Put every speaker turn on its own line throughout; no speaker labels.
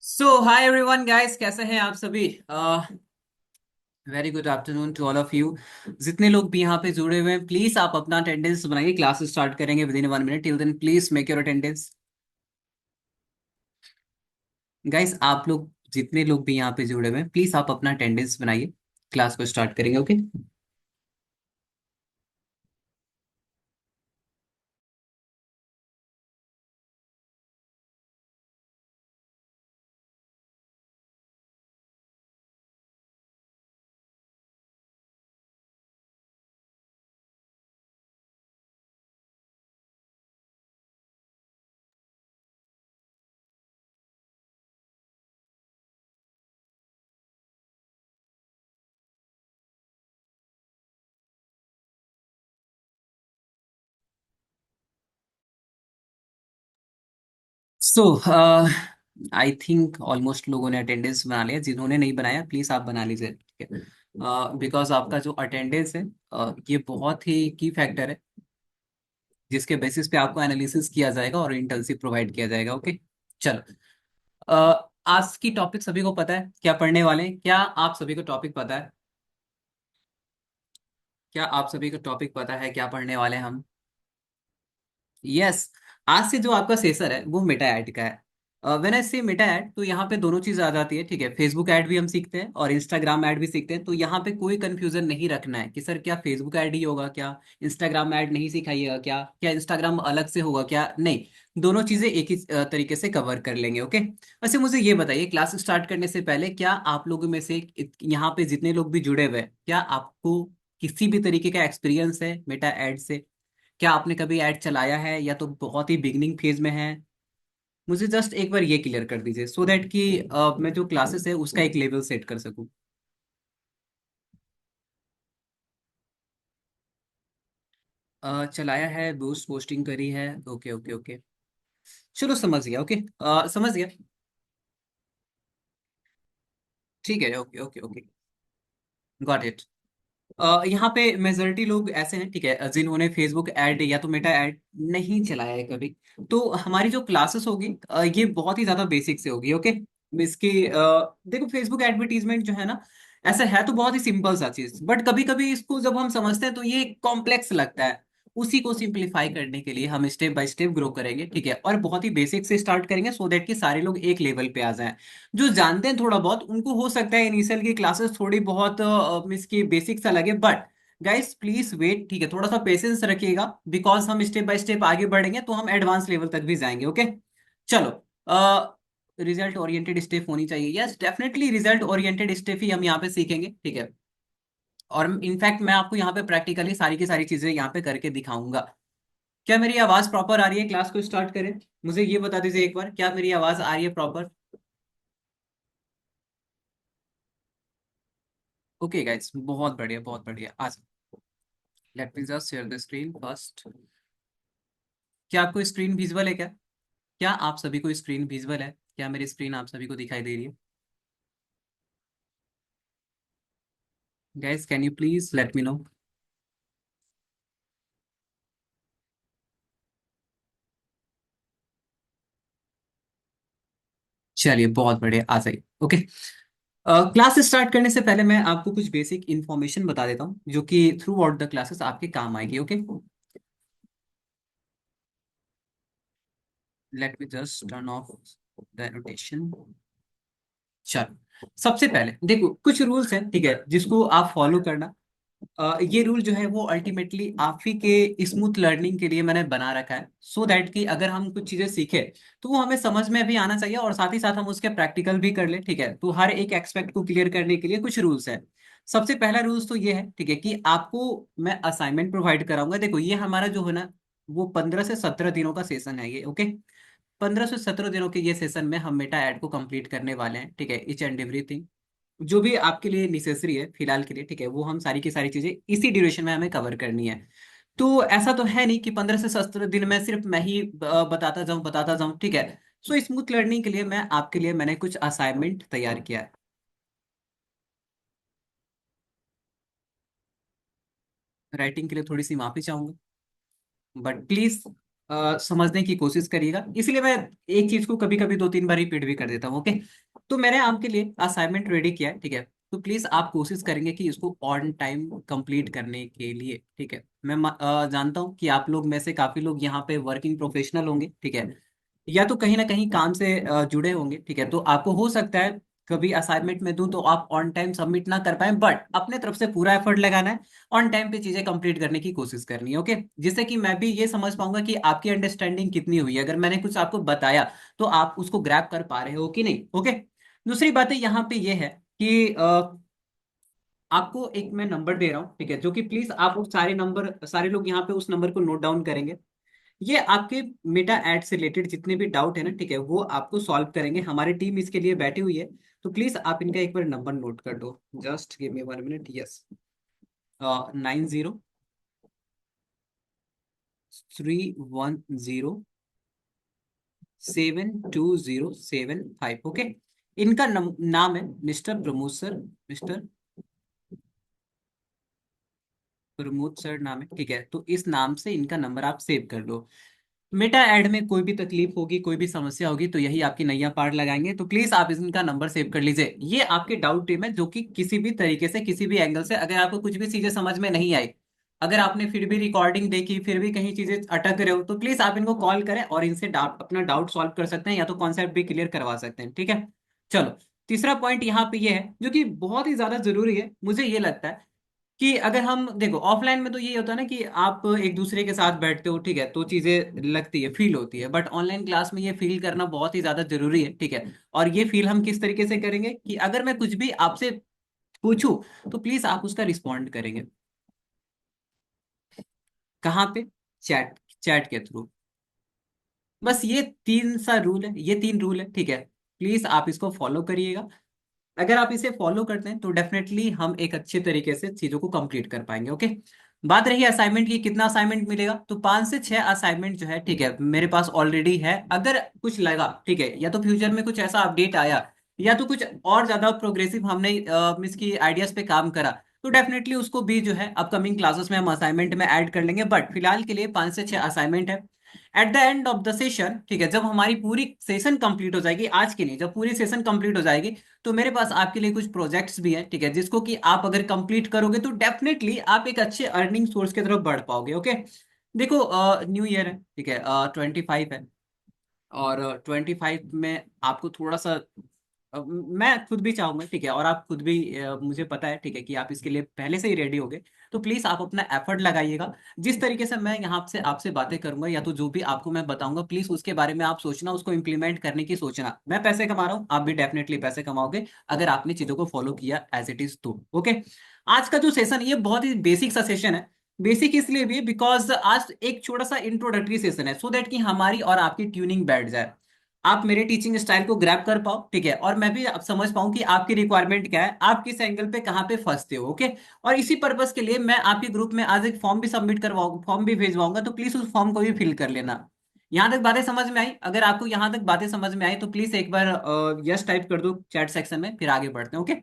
Hi everyone guys, कैसे हैं आप सभी। Very good afternoon to all of you. जितने लोग भी यहाँ पे जुड़े हुए हैं, प्लीज आप अपना अटेंडेंस बनाइए। क्लास स्टार्ट करेंगे विद इन 1 मिनट। Till then please make your attendance. Guys, आप लोग जितने लोग भी यहाँ पे जुड़े हुए हैं, प्लीज आप अपना अटेंडेंस बनाइए। क्लास को स्टार्ट करेंगे, okay. So I think almost लोगों ने अटेंडेंस बना लिया। जिन्होंने नहीं बनाया, प्लीज आप बना लीजिए, ठीक है। बिकॉज आपका जो अटेंडेंस है, ये बहुत ही की फैक्टर है, जिसके बेसिस पे आपको एनालिसिस किया जाएगा और इंटर्नशिप प्रोवाइड किया जाएगा, ओके। चलो। आज की टॉपिक सभी को पता है क्या पढ़ने वाले हैं? क्या आप सभी को टॉपिक पता है? क्या आप सभी को टॉपिक पता है क्या पढ़ने वाले हैं हम? यस। आज से जो आपका सेशन है वो मेटा ऐड का है। व्हेन आई से मेटा ऐड, तो यहाँ पे दोनों चीज आ जाती है, ठीक है। फेसबुक ऐड भी हम सीखते हैं और इंस्टाग्राम ऐड भी सीखते हैं। तो यहाँ पे कोई कंफ्यूजन नहीं रखना है कि सर क्या फेसबुक ऐड ही होगा, क्या इंस्टाग्राम ऐड नहीं सिखाइएगा, क्या क्या इंस्टाग्राम अलग से होगा, क्या नहीं। दोनों चीजें एक ही तरीके से कवर कर लेंगे, ओके। वैसे मुझे ये बताइए, क्लास स्टार्ट करने से पहले क्या आप लोगों में से यहाँ पे जितने लोग भी जुड़े हुए हैं, क्या आपको किसी भी तरीके का एक्सपीरियंस है मेटा ऐड से? क्या आपने कभी ऐड चलाया है या तो बहुत ही बिगनिंग फेज में है? मुझे जस्ट एक बार ये क्लियर कर दीजिए, सो दैट कि मैं जो क्लासेस है उसका एक लेवल सेट कर सकूं। चलाया है, बूस्ट पोस्टिंग करी है, ओके ओके ओके। चलो समझ गया, ओके। समझ गया। ठीक है, okay okay okay. Got it. यहाँ पे मेजोरिटी लोग ऐसे हैं, ठीक है, जिन्होंने फेसबुक ऐड या तो मेटा ऐड नहीं चलाया है कभी। तो हमारी जो क्लासेस होगी, ये बहुत ही ज्यादा बेसिक से होगी, ओके। इसकी देखो, फेसबुक एडवर्टीजमेंट जो है ना, ऐसा है तो बहुत ही सिंपल सा चीज, बट कभी कभी इसको जब हम समझते हैं तो ये कॉम्प्लेक्स लगता है। उसी को सिंप्लीफाई करने के लिए हम स्टेप बाय स्टेप ग्रो करेंगे, ठीक है, और बहुत ही बेसिक से स्टार्ट करेंगे, सो दैट कि सारे लोग एक लेवल पे आ जाएं। जो जानते हैं थोड़ा बहुत, उनको हो सकता है इनिशियल की क्लासेस थोड़ी बहुत इसकी बेसिक सा लगे, बट गाइस प्लीज वेट, ठीक है, थोड़ा सा पेशेंस रखिएगा। बिकॉज हम स्टेप बाय स्टेप आगे बढ़ेंगे तो हम एडवांस लेवल तक भी जाएंगे, ओके। चलो। रिजल्ट ओरिएंटेड स्टेप होनी चाहिए, yes definitely result oriented step ही हम यहाँ पे सीखेंगे, ठीक है। और इनफैक्ट मैं आपको यहाँ पे प्रैक्टिकली सारी की सारी चीजें यहाँ पे करके दिखाऊंगा। क्या मेरी आवाज प्रॉपर आ रही है? क्लास को स्टार्ट करें। मुझे ये बता दीजिए एक बार, क्या मेरी आवाज आ रही है प्रॉपर? ओके गाइस, बहुत बढ़िया बहुत बढ़िया। आज let me just share the screen first. क्या आपको स्क्रीन विजुअल है क्या? क्या आप सभी को स्क्रीन विजुअल है? क्या मेरी स्क्रीन आप सभी को दिखाई दे रही है? Guys, can you please let me know? चलिए, बहुत बढ़िया, आ जाइए, ओके। क्लास स्टार्ट करने से पहले मैं आपको कुछ बेसिक इंफॉर्मेशन बता देता हूँ, जो कि थ्रू आउट द क्लासेस आपके काम आएगी, okay. Let me just turn off the annotation. चलो, सबसे पहले देखो, कुछ रूल्स हैं, ठीक है, जिसको आप फॉलो करना। ये रूल जो है वो अल्टीमेटली आप ही के स्मूथ लर्निंग के लिए मैंने बना रखा है, सो दैट कि अगर हम कुछ चीजें सीखे तो वो हमें समझ में भी आना चाहिए, और साथ ही साथ हम उसके प्रैक्टिकल भी कर ले, ठीक है। तो हर एक एक्सपेक्ट को क्लियर करने के लिए कुछ रूल्स है। सबसे पहला रूल्स तो ये है, ठीक है, कि आपको मैं असाइनमेंट प्रोवाइड कराऊंगा। देखो, ये हमारा जो है ना, वो 15 से 17 दिनों का सेशन है ये, ओके। 15 से 17 दिनों के ये सेशन में हम मेटा ऐड को कंप्लीट करने वाले हैं, ठीक है। इच एंड एवरीथिंग जो भी आपके लिए नेसेसरी है फिलहाल के लिए, ठीक है, वो हम सारी की सारी चीजें इसी ड्यूरेशन में हमें कवर करनी है। तो ऐसा तो है नहीं कि 15 से 17 दिन में सिर्फ मैं ही बताता जाऊं, ठीक है। सो स्मूथ लर्निंग के लिए मैं आपके लिए मैंने कुछ असाइनमेंट तैयार किया है। राइटिंग के लिए थोड़ी सी माफी चाहूंगा, बट प्लीज समझने की कोशिश करिएगा, इसलिए मैं एक चीज को कभी कभी 2-3 बार रिपीट भी कर देता हूँ। ओके, तो मैंने आपके लिए असाइनमेंट रेडी किया है, ठीक है। तो प्लीज आप कोशिश करेंगे कि इसको ऑन टाइम कंप्लीट करने के लिए, ठीक है। मैं जानता हूँ कि आप लोग में से काफी लोग यहाँ पे वर्किंग प्रोफेशनल होंगे, ठीक है, या तो कहीं ना कहीं काम से जुड़े होंगे, ठीक है। तो आपको हो सकता है कभी असाइनमेंट में दूं तो आप ऑन टाइम सबमिट ना कर पाए, बट अपने तरफ से पूरा एफर्ट लगाना है, ऑन टाइम पे चीजें कंप्लीट करने की कोशिश करनी है। ओके, जिससे कि मैं भी ये समझ पाऊंगा कि आपकी अंडरस्टैंडिंग कितनी हुई है, अगर मैंने कुछ आपको बताया तो आप उसको ग्रैब कर पा रहे हो कि नहीं। ओके, दूसरी बात है यहाँ पे ये है कि आपको एक मैं नंबर दे रहा हूँ, ठीक है, जो कि प्लीज आप वो सारे नंबर, सारे लोग यहाँ पे उस नंबर को नोट डाउन करेंगे। ये आपके मेटा एड से रिलेटेड जितने भी डाउट है ना, ठीक है, वो आपको सॉल्व करेंगे, हमारी टीम इसके लिए बैठी हुई है। तो प्लीज आप इनका एक बार नंबर नोट कर दो, just give me 1 minute. Yes, 90 310 7207 5। Okay, इनका नाम है mister Pramod sir, mister Pramod sir नाम है, ठीक है। तो इस नाम से इनका नंबर आप सेव कर लो। मेटा ऐड में कोई भी तकलीफ होगी, कोई भी समस्या होगी, तो यही आपकी नैया पार लगाएंगे। तो प्लीज आप इनका नंबर सेव कर लीजिए। ये आपके डाउट टीम है, जो कि किसी भी तरीके से, किसी भी एंगल से, अगर आपको कुछ भी चीजें समझ में नहीं आई, अगर आपने फिर भी रिकॉर्डिंग देखी, फिर भी कहीं चीजें अटक रहे हो, तो प्लीज आप इनको कॉल करें और इनसे डाउट, अपना डाउट सॉल्व कर सकते हैं, या तो कॉन्सेप्ट भी क्लियर करवा सकते हैं, ठीक है। चलो, तीसरा पॉइंट यहाँ पे ये है, जो कि बहुत ही ज्यादा जरूरी है, मुझे ये लगता है कि अगर हम देखो ऑफलाइन में तो ये होता है ना कि आप एक दूसरे के साथ बैठते हो, ठीक है, तो चीजें लगती है, फील होती है, बट ऑनलाइन क्लास में ये फील करना बहुत ही ज्यादा जरूरी है, ठीक है। और ये फील हम किस तरीके से करेंगे कि अगर मैं कुछ भी आपसे पूछूं तो प्लीज आप उसका रिस्पॉन्ड करेंगे। कहाँ पे? चैट, चैट के थ्रू। बस ये तीन सा रूल है, ये तीन रूल है, ठीक है। प्लीज आप इसको फॉलो करिएगा। अगर आप इसे फॉलो करते हैं तो डेफिनेटली हम एक अच्छे तरीके से चीजों को कंप्लीट कर पाएंगे। ओके, बात रही असाइनमेंट की, कितना असाइनमेंट मिलेगा, तो 5 से 6 असाइनमेंट जो है, ठीक है, मेरे पास ऑलरेडी है। अगर कुछ लगा, ठीक है, या तो फ्यूचर में कुछ ऐसा अपडेट आया, या तो कुछ और ज्यादा प्रोग्रेसिव हमने मिस की आइडियाज पे काम करा, तो डेफिनेटली उसको भी जो है अपकमिंग क्लासेस में हम असाइनमेंट में ऐड कर लेंगे। बट फिलहाल के लिए 5 से 6 असाइनमेंट है। At the end of the session, ठीक है, जब हमारी पूरी सेशन कंप्लीट हो जाएगी, आज की नहीं, जब पूरी सेशन कंप्लीट हो जाएगी, तो मेरे पास आपके लिए कुछ प्रोजेक्ट्स भी हैं, ठीक है, जिसको कि आप अगर कंप्लीट करोगे तो डेफिनेटली आप एक अच्छे अर्निंग सोर्स की तरफ बढ़ पाओगे। ओके, देखो न्यू ईयर है, ठीक है, 25 है, और 25 में आपको थोड़ा सा मैं खुद भी चाहूंगा, ठीक है, और आप खुद भी मुझे पता है, ठीक है, कि आप इसके लिए पहले से ही रेडी हो गए। तो प्लीज आप अपना एफर्ट लगाइएगा। जिस तरीके से मैं यहाँ से आपसे बातें करूंगा, या तो जो भी आपको मैं बताऊंगा, प्लीज उसके बारे में आप सोचना, उसको इम्प्लीमेंट करने की सोचना। मैं पैसे कमा रहा हूँ, आप भी डेफिनेटली पैसे कमाओगे अगर आपने चीजों को फॉलो किया एज इट इज तो। ओके, आज का जो सेशन, ये बहुत ही बेसिक सा सेशन है। बेसिक इसलिए भी बिकॉज आज एक छोटा सा इंट्रोडक्टरी सेशन है, सो दैट कि हमारी और आपकी ट्यूनिंग बैठ जाए, आप मेरे टीचिंग स्टाइल को ग्रैब कर पाओ, ठीक है, और मैं भी अब समझ पाऊं कि आपकी रिक्वायरमेंट क्या है, आप किस एंगल पे कहाँ पे फंसते हो। ओके, और इसी पर्पस के लिए मैं आपके ग्रुप में आज एक फॉर्म भी सबमिट करवाऊंगा, फॉर्म भी भेजवाऊंगा, तो प्लीज उस फॉर्म को भी फिल कर लेना। यहाँ तक बातें समझ में आई? अगर आपको यहाँ तक बातें समझ में आई तो प्लीज एक बार यस टाइप कर दो चैट सेक्शन में, फिर आगे बढ़ते हैं। ओके,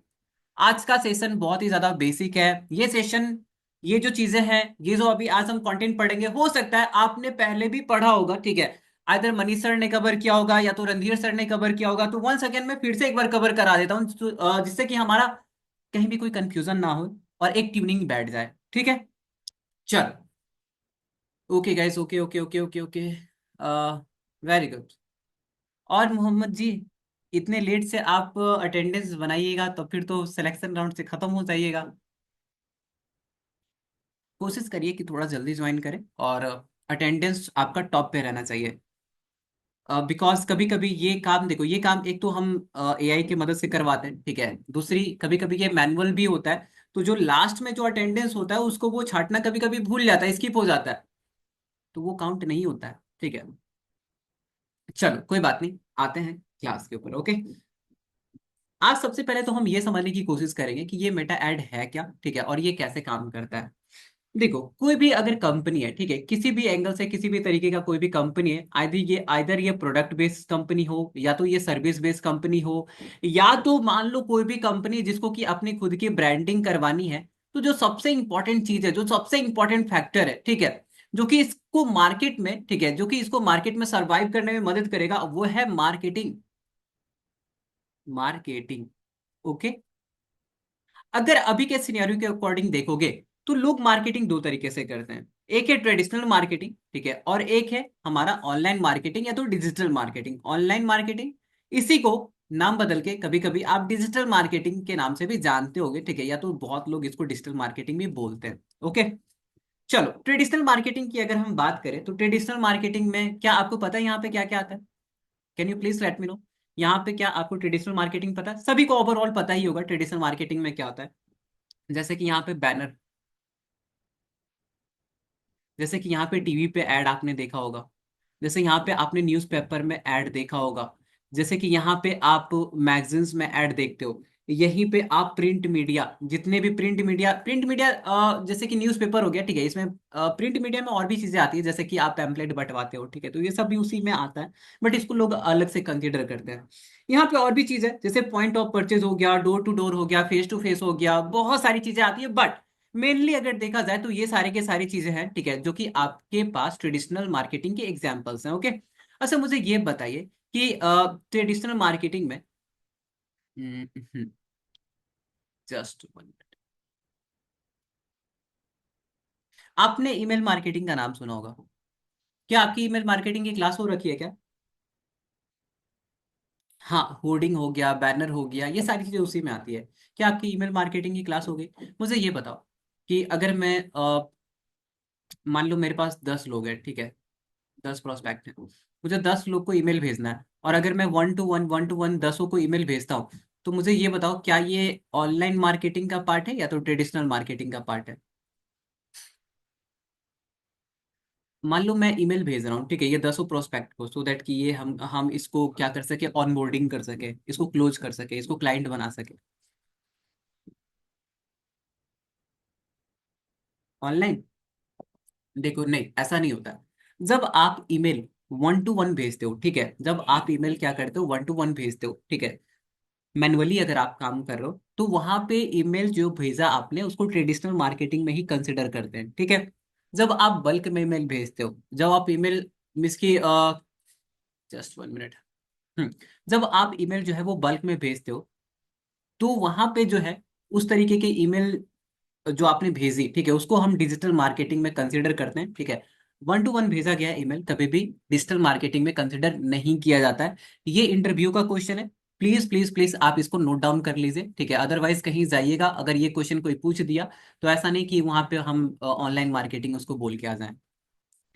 आज का सेशन बहुत ही ज्यादा बेसिक है। ये सेशन, ये जो चीजें हैं, ये जो अभी आज हम कंटेंट पढ़ेंगे, हो सकता है आपने पहले भी पढ़ा होगा, ठीक है, आइदर मनीष सर ने कवर किया होगा या तो रणधीर सर ने कवर किया होगा। तो वंस अगेन मैं फिर से एक बार कवर करा देता हूँ, जिससे कि हमारा कहीं भी कोई कंफ्यूजन ना हो और एक ट्यूनिंग बैठ जाए, ठीक है। चल, okay guys, okay okay okay okay okay, very good. और मोहम्मद जी, इतने लेट से आप अटेंडेंस बनाइएगा तो फिर तो सिलेक्शन राउंड से खत्म हो जाइएगा। कोशिश करिए कि थोड़ा जल्दी ज्वाइन करें, और अटेंडेंस आपका टॉप पे रहना चाहिए। बिकॉज कभी कभी ये काम, देखो ये काम एक तो हम एआई की मदद से करवाते हैं, ठीक है, दूसरी कभी कभी ये मैनुअल भी होता है। तो जो लास्ट में जो अटेंडेंस होता है उसको वो छांटना कभी कभी भूल जाता है, स्किप हो जाता है, तो वो काउंट नहीं होता है, ठीक है। चलो कोई बात नहीं, आते हैं क्लास के ऊपर। ओके, आज सबसे पहले तो हम ये समझने की कोशिश करेंगे कि ये मेटा ऐड है क्या, ठीक है, और ये कैसे काम करता है। देखो, कोई भी अगर कंपनी है, ठीक है, किसी भी एंगल से, किसी भी तरीके का कोई भी कंपनी है, आइदर ये प्रोडक्ट बेस्ड कंपनी हो, या तो ये सर्विस बेस्ड कंपनी हो, या तो मान लो कोई भी कंपनी जिसको कि अपनी खुद की ब्रांडिंग करवानी है, तो जो सबसे इंपॉर्टेंट चीज है, जो सबसे इंपॉर्टेंट फैक्टर है, ठीक है, जो कि इसको मार्केट में, ठीक है, जो कि इसको मार्केट में सरवाइव करने में मदद करेगा, वो है मार्केटिंग। मार्केटिंग। ओके। अगर अभी के सिनेरियो के अकॉर्डिंग देखोगे तो लोग मार्केटिंग दो तरीके से करते हैं। एक है ट्रेडिशनल मार्केटिंग, ठीक है, और एक है हमारा ऑनलाइन मार्केटिंग या तो डिजिटल मार्केटिंग। ऑनलाइन मार्केटिंग, इसी को नाम बदल के कभी कभी आप डिजिटल मार्केटिंग के नाम से भी जानते होगे, ठीक है, या तो बहुत लोग इसको डिजिटल मार्केटिंग भी बोलते हैं। ओके। चलो, ट्रेडिशनल मार्केटिंग की अगर हम बात करें तो ट्रेडिशनल मार्केटिंग में क्या आपको पता है यहाँ पे क्या क्या आता है? Can you please let me know. यहाँ पे क्या आपको ट्रेडिशनल मार्केटिंग पता है? सभी को ओवरऑल पता ही होगा ट्रेडिशनल मार्केटिंग में क्या होता है। जैसे कि यहाँ पे बैनर, जैसे कि यहाँ पे टीवी पे ऐड आपने देखा होगा, जैसे यहाँ पे आपने न्यूज़पेपर में ऐड देखा होगा, जैसे कि यहाँ पे आप मैगजीन्स में ऐड देखते हो, यहीं पे आप प्रिंट मीडिया, जितने भी प्रिंट मीडिया जैसे कि न्यूज़पेपर हो गया, ठीक है, इसमें प्रिंट मीडिया में और भी चीजें आती है, जैसे कि आप पैम्पलेट बंटवाते हो, ठीक है, तो ये सब भी उसी में आता है, बट इसको लोग अलग से कंसिडर करते हैं। यहाँ पे और भी चीज है, जैसे पॉइंट ऑफ परचेज हो गया, डोर टू डोर हो गया, फेस टू फेस हो गया, बहुत सारी चीजें आती है, बट मेनली अगर देखा जाए तो ये सारी के सारी चीजें हैं, ठीक है, जो कि आपके पास ट्रेडिशनल मार्केटिंग के एग्जांपल्स हैं। ओके। अच्छा, मुझे ये बताइए कि ट्रेडिशनल मार्केटिंग में, जस्ट वन मिनट, आपने ईमेल मार्केटिंग का नाम सुना होगा? क्या आपकी ईमेल मार्केटिंग की क्लास हो रखी है क्या? हाँ, होर्डिंग हो गया, बैनर हो गया, ये सारी चीजें उसी में आती है। क्या आपकी ईमेल मार्केटिंग की क्लास हो गई? मुझे ये बताओ कि अगर मैं मान लो मेरे पास 10 लोग हैं, ठीक है, 10 प्रोस्पेक्ट है, मुझे 10 लोग को ईमेल भेजना है, और अगर मैं वन टू वन 10 को ईमेल भेजता हूँ, तो मुझे ये बताओ क्या ये ऑनलाइन मार्केटिंग का पार्ट है या तो ट्रेडिशनल मार्केटिंग का पार्ट है? मान लो मैं ईमेल भेज रहा हूँ, ठीक है, ये 10 प्रोस्पेक्ट को, सो दैट कि ये हम इसको क्या कर सके, ऑनबोर्डिंग कर सके, इसको क्लोज कर सके, इसको क्लाइंट बना सके। ऑनलाइन, देखो नहीं, ऐसा नहीं होता। जब आप ईमेल वन टू वन भेजते हो, ठीक है, जब आप ईमेल क्या करते हो, वन टू वन भेजते हो, ठीक है, मैनुअली अगर आप काम कर रहे हो, तो वहां पे ईमेल जो भेजा आपने उसको ट्रेडिशनल मार्केटिंग में ही कंसिडर करते हैं, ठीक है। जब आप बल्क में ईमेल भेजते हो, जब आप ईमेल मिस की, जस्ट वन मिनट, जब आप ईमेल जो है वो बल्क में भेजते हो, तो वहां पे जो है उस तरीके के ईमेल जो आपने भेजी, ठीक है, उसको हम डिजिटल मार्केटिंग में कंसिडर करते हैं, ठीक है। वन टू वन भेजा गया ईमेल कभी भी डिजिटल मार्केटिंग में कंसिडर नहीं किया जाता है। ये इंटरव्यू का क्वेश्चन है, प्लीज प्लीज प्लीज आप इसको नोट डाउन कर लीजिए, ठीक है, अदरवाइज कहीं जाइएगा अगर ये क्वेश्चन कोई पूछ दिया, तो ऐसा नहीं कि वहां पे हम ऑनलाइन मार्केटिंग उसको बोल के आ जाएं।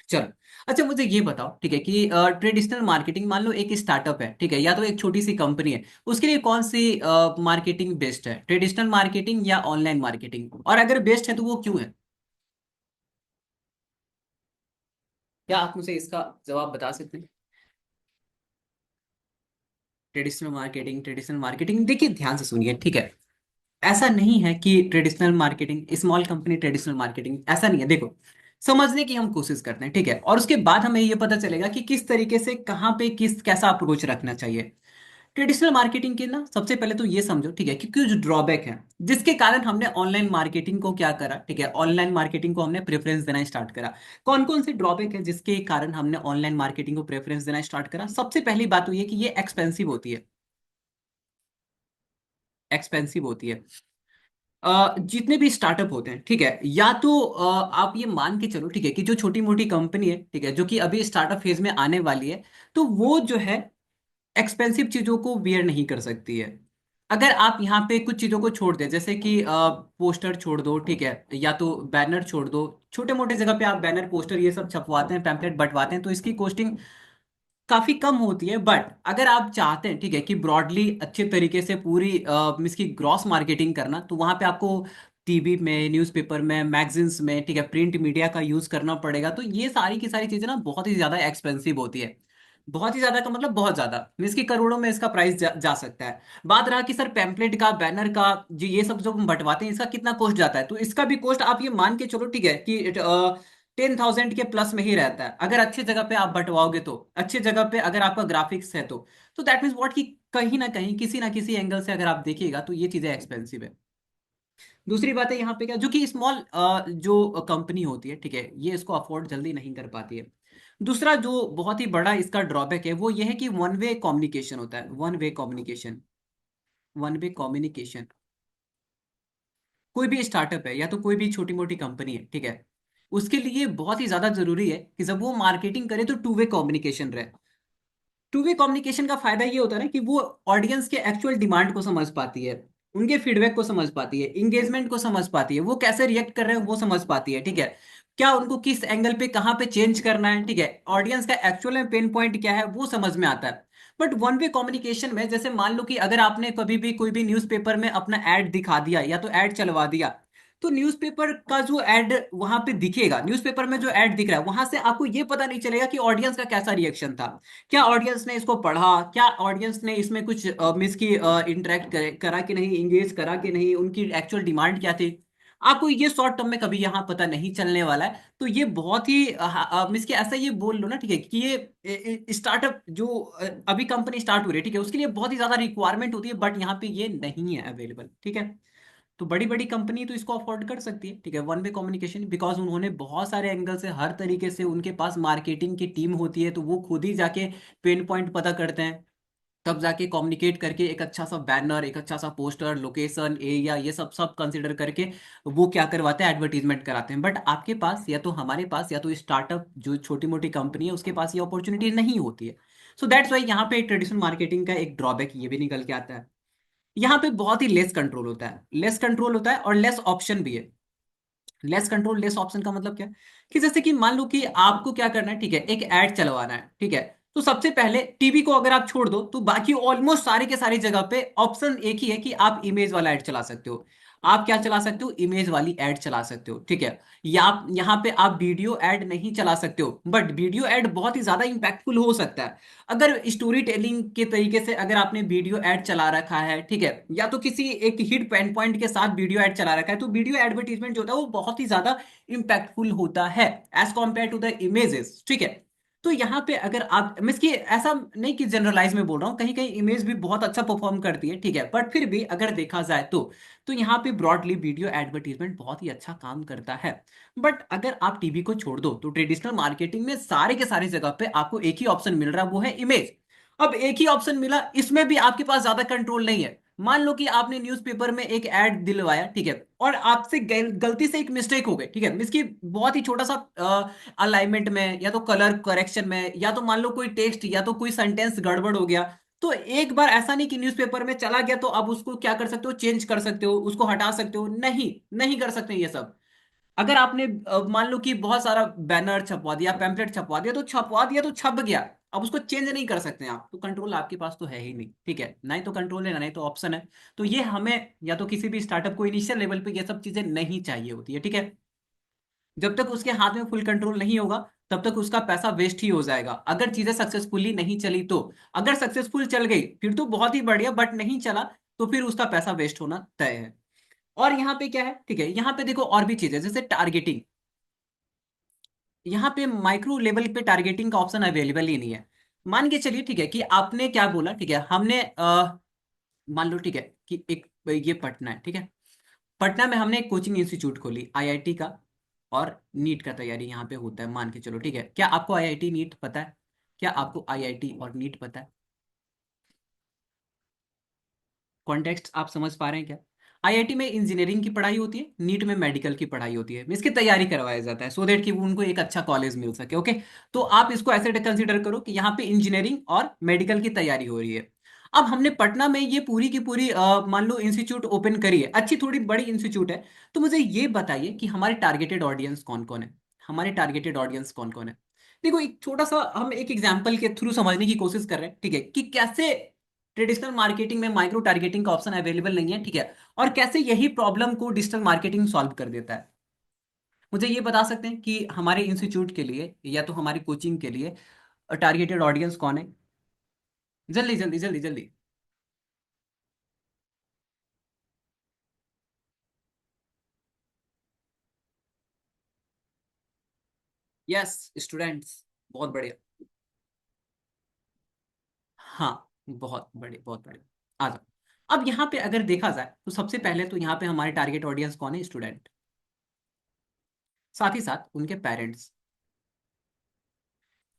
चलो। अच्छा, मुझे ये बताओ, ठीक है, कि ट्रेडिशनल मार्केटिंग, मान लो एक स्टार्टअप है, ठीक है, या तो एक छोटी सी कंपनी है, उसके लिए कौन सी मार्केटिंग बेस्ट है, ट्रेडिशनल मार्केटिंग या ऑनलाइन मार्केटिंग, और अगर बेस्ट है तो वो क्यों है? क्या आप मुझे इसका जवाब बता सकते हैं? ट्रेडिशनल मार्केटिंग देखिए, ध्यान से सुनिए, ठीक है, ऐसा नहीं है कि traditional marketing small company, traditional marketing ऐसा नहीं है। देखो, समझने की हम कोशिश करते हैं, ठीक है, और उसके बाद हमें ये पता चलेगा कि किस तरीके से कहाँ पे किस कैसा अप्रोच रखना चाहिए। ट्रेडिशनल मार्केटिंग के ना सबसे पहले तो ये समझो, ठीक है, कि कुछ ड्रॉबैक है जिसके कारण हमने ऑनलाइन मार्केटिंग को क्या करा, ठीक है, ऑनलाइन मार्केटिंग को हमने प्रेफरेंस देना स्टार्ट करा। कौन कौन से ड्रॉबैक है जिसके कारण हमने ऑनलाइन मार्केटिंग को प्रेफरेंस देना स्टार्ट करा? सबसे पहली बात तो ये कि ये एक्सपेंसिव होती है। एक्सपेंसिव होती है। जितने भी स्टार्टअप होते हैं, ठीक है, या तो आप ये मान के चलो, ठीक है, कि जो छोटी मोटी कंपनी है, ठीक है, जो कि अभी स्टार्टअप फेज में आने वाली है, तो वो जो है एक्सपेंसिव चीजों को बियर नहीं कर सकती है। अगर आप यहाँ पे कुछ चीजों को छोड़ दें, जैसे कि पोस्टर छोड़ दो, ठीक है, या तो बैनर छोड़ दो, छोटे मोटे जगह पे आप बैनर पोस्टर ये सब छपवाते हैं, पैम्पलेट बंटवाते हैं, तो इसकी कॉस्टिंग काफी कम होती है। बट अगर आप चाहते हैं, ठीक है, कि ब्रॉडली अच्छे तरीके से पूरी इसकी ग्रॉस मार्केटिंग करना, तो वहां पे आपको टीवी में, न्यूज़पेपर में, मैगजीन्स में, ठीक है, प्रिंट मीडिया का यूज करना पड़ेगा, तो ये सारी की सारी चीजें ना बहुत ही ज्यादा एक्सपेंसिव होती है। बहुत ही ज्यादा का मतलब बहुत ज्यादा, इसकी करोड़ों में इसका प्राइस जा सकता है। बात रहा कि सर पैम्पलेट का, बैनर का, जो ये सब जो हम बंटवाते हैं, इसका कितना कॉस्ट जाता है, तो इसका भी कॉस्ट आप ये मान के चलो, ठीक है, कि 10,000 के प्लस में ही रहता है, अगर अच्छी जगह पे आप बंटवाओगे तो, अच्छी जगह पे अगर आपका ग्राफिक्स है तो दैट मीन्स व्हाट कि कहीं ना कहीं किसी ना किसी एंगल से अगर आप देखिएगा तो ये चीजें एक्सपेंसिव है। दूसरी बात है यहाँ पे क्या, जो कि स्मॉल जो कंपनी होती है, ठीक है, ये इसको अफोर्ड जल्दी नहीं कर पाती है। दूसरा जो बहुत ही बड़ा इसका ड्रॉबैक है वो ये है कि वन वे कम्युनिकेशन होता है, one way communication. One way communication, कोई भी स्टार्टअप है या तो कोई भी छोटी मोटी कंपनी है, ठीक है, उसके लिए बहुत ही ज्यादा जरूरी है कि जब वो मार्केटिंग करे तो टू वे कम्युनिकेशन रहे। टू वे कम्युनिकेशन का फायदा ये होता है ना कि वो ऑडियंस के एक्चुअल डिमांड को समझ पाती है, उनके फीडबैक को समझ पाती है, इंगेजमेंट को समझ पाती है, वो कैसे रिएक्ट कर रहे हैं वो समझ पाती है, ठीक है, क्या उनको किस एंगल पे कहाँ पे चेंज करना है, ठीक है, ऑडियंस का एक्चुअल में पेन पॉइंट क्या है वो समझ में आता है। बट वन वे कम्युनिकेशन में जैसे मान लो कि अगर आपने कभी भी कोई भी न्यूज़पेपर में अपना ऐड दिखा दिया या तो ऐड चलवा दिया, तो न्यूज़पेपर का जो ऐड वहां पे दिखेगा, न्यूज़पेपर में जो ऐड दिख रहा है वहां से आपको ये पता नहीं चलेगा कि ऑडियंस का कैसा रिएक्शन था, क्या ऑडियंस ने इसको पढ़ा, क्या ऑडियंस ने इसमें कुछ मिस की इंटरेक्ट करा कि नहीं, इंगेज करा कि नहीं, उनकी एक्चुअल डिमांड क्या थी, आपको ये शॉर्ट टर्म में कभी यहाँ पता नहीं चलने वाला है। तो ये बहुत ही मिस के ऐसा ये बोल लो ना, ठीक है, कि ये स्टार्टअप जो अभी कंपनी स्टार्ट हो रही है, ठीक है, उसके लिए बहुत ही ज्यादा रिक्वायरमेंट होती है, बट यहाँ पे ये नहीं है अवेलेबल, ठीक है। तो बड़ी बड़ी कंपनी तो इसको अफोर्ड कर सकती है, ठीक है, वन वे कम्युनिकेशन, बिकॉज उन्होंने बहुत सारे एंगल से हर तरीके से उनके पास मार्केटिंग की टीम होती है, तो वो खुद ही जाके पेन पॉइंट पता करते हैं, तब जाके कम्युनिकेट करके एक अच्छा सा बैनर, एक अच्छा सा पोस्टर, लोकेशन, एरिया, ये सब सब कंसिडर करके वो क्या करवाते हैं, एडवर्टीजमेंट कराते हैं। बट आपके पास या तो हमारे पास या तो स्टार्टअप जो छोटी मोटी कंपनी है उसके पास ये अपॉर्चुनिटी नहीं होती है। सो दैट्स वाई यहाँ पे ट्रेडिशनल मार्केटिंग का एक ड्रॉबैक ये भी निकल के आता है, यहाँ पे बहुत ही लेस कंट्रोल होता है, लेस कंट्रोल होता है और लेस ऑप्शन भी है। लेस कंट्रोल लेस ऑप्शन का मतलब क्या है, कि जैसे कि मान लो कि आपको क्या करना है, ठीक है, एक ऐड चलवाना है, ठीक है, तो सबसे पहले टीवी को अगर आप छोड़ दो तो बाकी ऑलमोस्ट सारे के सारी जगह पे ऑप्शन एक ही है कि आप इमेज वाला ऐड चला सकते हो। आप क्या चला सकते हो, इमेज वाली ऐड चला सकते हो, ठीक है, या आप यहाँ पे आप वीडियो ऐड नहीं चला सकते हो, बट वीडियो ऐड बहुत ही ज्यादा इंपैक्टफुल हो सकता है। अगर स्टोरी टेलिंग के तरीके से अगर आपने वीडियो ऐड चला रखा है, ठीक है, या तो किसी एक हिट पेन पॉइंट के साथ वीडियो ऐड चला रखा है, तो वीडियो एडवर्टीजमेंट जो होता है वो बहुत ही ज्यादा इंपैक्टफुल होता है as compared to the images, ठीक है। तो यहाँ पे अगर आप, मैं इसकी ऐसा नहीं कि जनरलाइज में बोल रहा हूँ, कहीं कहीं इमेज भी बहुत अच्छा परफॉर्म करती है, ठीक है, बट फिर भी अगर देखा जाए तो यहाँ पे ब्रॉडली वीडियो एडवर्टीजमेंट बहुत ही अच्छा काम करता है। बट अगर आप टीवी को छोड़ दो तो ट्रेडिशनल मार्केटिंग में सारे के सारे जगह पे आपको एक ही ऑप्शन मिल रहा है, वो है इमेज। अब एक ही ऑप्शन मिला, इसमें भी आपके पास ज्यादा कंट्रोल नहीं है। मान लो कि आपने न्यूज़पेपर में एक ऐड दिलवाया, ठीक है, और आपसे गलती से एक मिस्टेक हो गई, ठीक है, इसकी बहुत ही छोटा सा अलाइनमेंट में या तो कलर करेक्शन में या तो मान लो कोई टेक्स्ट या तो कोई सेंटेंस गड़बड़ हो गया, तो एक बार ऐसा नहीं कि न्यूज़पेपर में चला गया तो अब उसको क्या कर सकते हो, चेंज कर सकते हो, उसको हटा सकते हो, नहीं, नहीं कर सकते ये सब। अगर आपने मान लो कि बहुत सारा बैनर छपवा दिया, पैम्पलेट छपवा दिया, तो छपवा दिया तो छप गया, अब उसको चेंज नहीं कर सकते हैं आप, तो कंट्रोल आपके पास तो है ही नहीं, ठीक है, ना ही तो कंट्रोल है ना ही तो ऑप्शन है। तो ये हमें या तो किसी भी स्टार्टअप को इनिशियल लेवल पे ये सब चीजें नहीं चाहिए होती है, ठीक है। जब तक उसके हाथ में फुल कंट्रोल नहीं होगा तब तक उसका पैसा वेस्ट ही हो जाएगा, अगर चीजें सक्सेसफुली नहीं चली तो। अगर सक्सेसफुल चल गई फिर तो बहुत ही बढ़िया, बट नहीं चला तो फिर उसका पैसा वेस्ट होना तय है। और यहाँ पे क्या है, ठीक है, यहाँ पे देखो और भी चीजें जैसे टारगेटिंग, यहाँ पे माइक्रो लेवल पे टारगेटिंग का ऑप्शन अवेलेबल ही नहीं है। मान के चलिए, ठीक है, कि आपने क्या बोला, ठीक है, हमने मान लो, ठीक है, कि एक ये पटना है, ठीक है, पटना में हमने एक कोचिंग इंस्टीट्यूट खोली आईआईटी का, और नीट का तैयारी यहाँ पे होता है, मान के चलो, ठीक है, क्या आपको आईआईटी नीट पता है, क्या आपको आईआईटी और नीट पता है, कॉन्टेक्स्ट आप समझ पा रहे हैं क्या। आईआईटी में इंजीनियरिंग की पढ़ाई होती है, नीट में मेडिकल की पढ़ाई होती है, इसकी तैयारी करवाया जाता है सो दैट कि उनको एक अच्छा कॉलेज मिल सके, ओके। तो आप इसको ऐसे कंसीडर करो कि यहाँ पे इंजीनियरिंग और मेडिकल की तैयारी हो रही है। अब हमने पटना में ये पूरी की पूरी मान लो इंस्टीट्यूट ओपन करी है, अच्छी थोड़ी बड़ी इंस्टीट्यूट है, तो मुझे ये बताइए कि हमारे टारगेटेड ऑडियंस कौन कौन है, हमारे टारगेटेड ऑडियंस कौन कौन है। देखो एक छोटा सा हम एक एग्जाम्पल के थ्रू समझने की कोशिश कर रहे हैं, ठीक है, कि कैसे ट्रेडिशनल मार्केटिंग में माइक्रो टारगेटिंग का ऑप्शन अवेलेबल नहीं है, ठीक है, और कैसे यही प्रॉब्लम को डिजिटल मार्केटिंग सॉल्व कर देता है। मुझे ये बता सकते हैं कि हमारे इंस्टीट्यूट के लिए या तो हमारी कोचिंग के लिए टारगेटेड ऑडियंस कौन है, जल्दी जल्दी जल्दी जल्दी। यस, स्टूडेंट्स, बहुत बढ़िया। हाँ, बहुत बढ़िया बहुत बढ़िया, आ जाओ। अब यहाँ पे अगर देखा जाए तो सबसे पहले तो यहाँ पे हमारे टारगेट ऑडियंस कौन है? स्टूडेंट, साथ ही साथ उनके पेरेंट्स।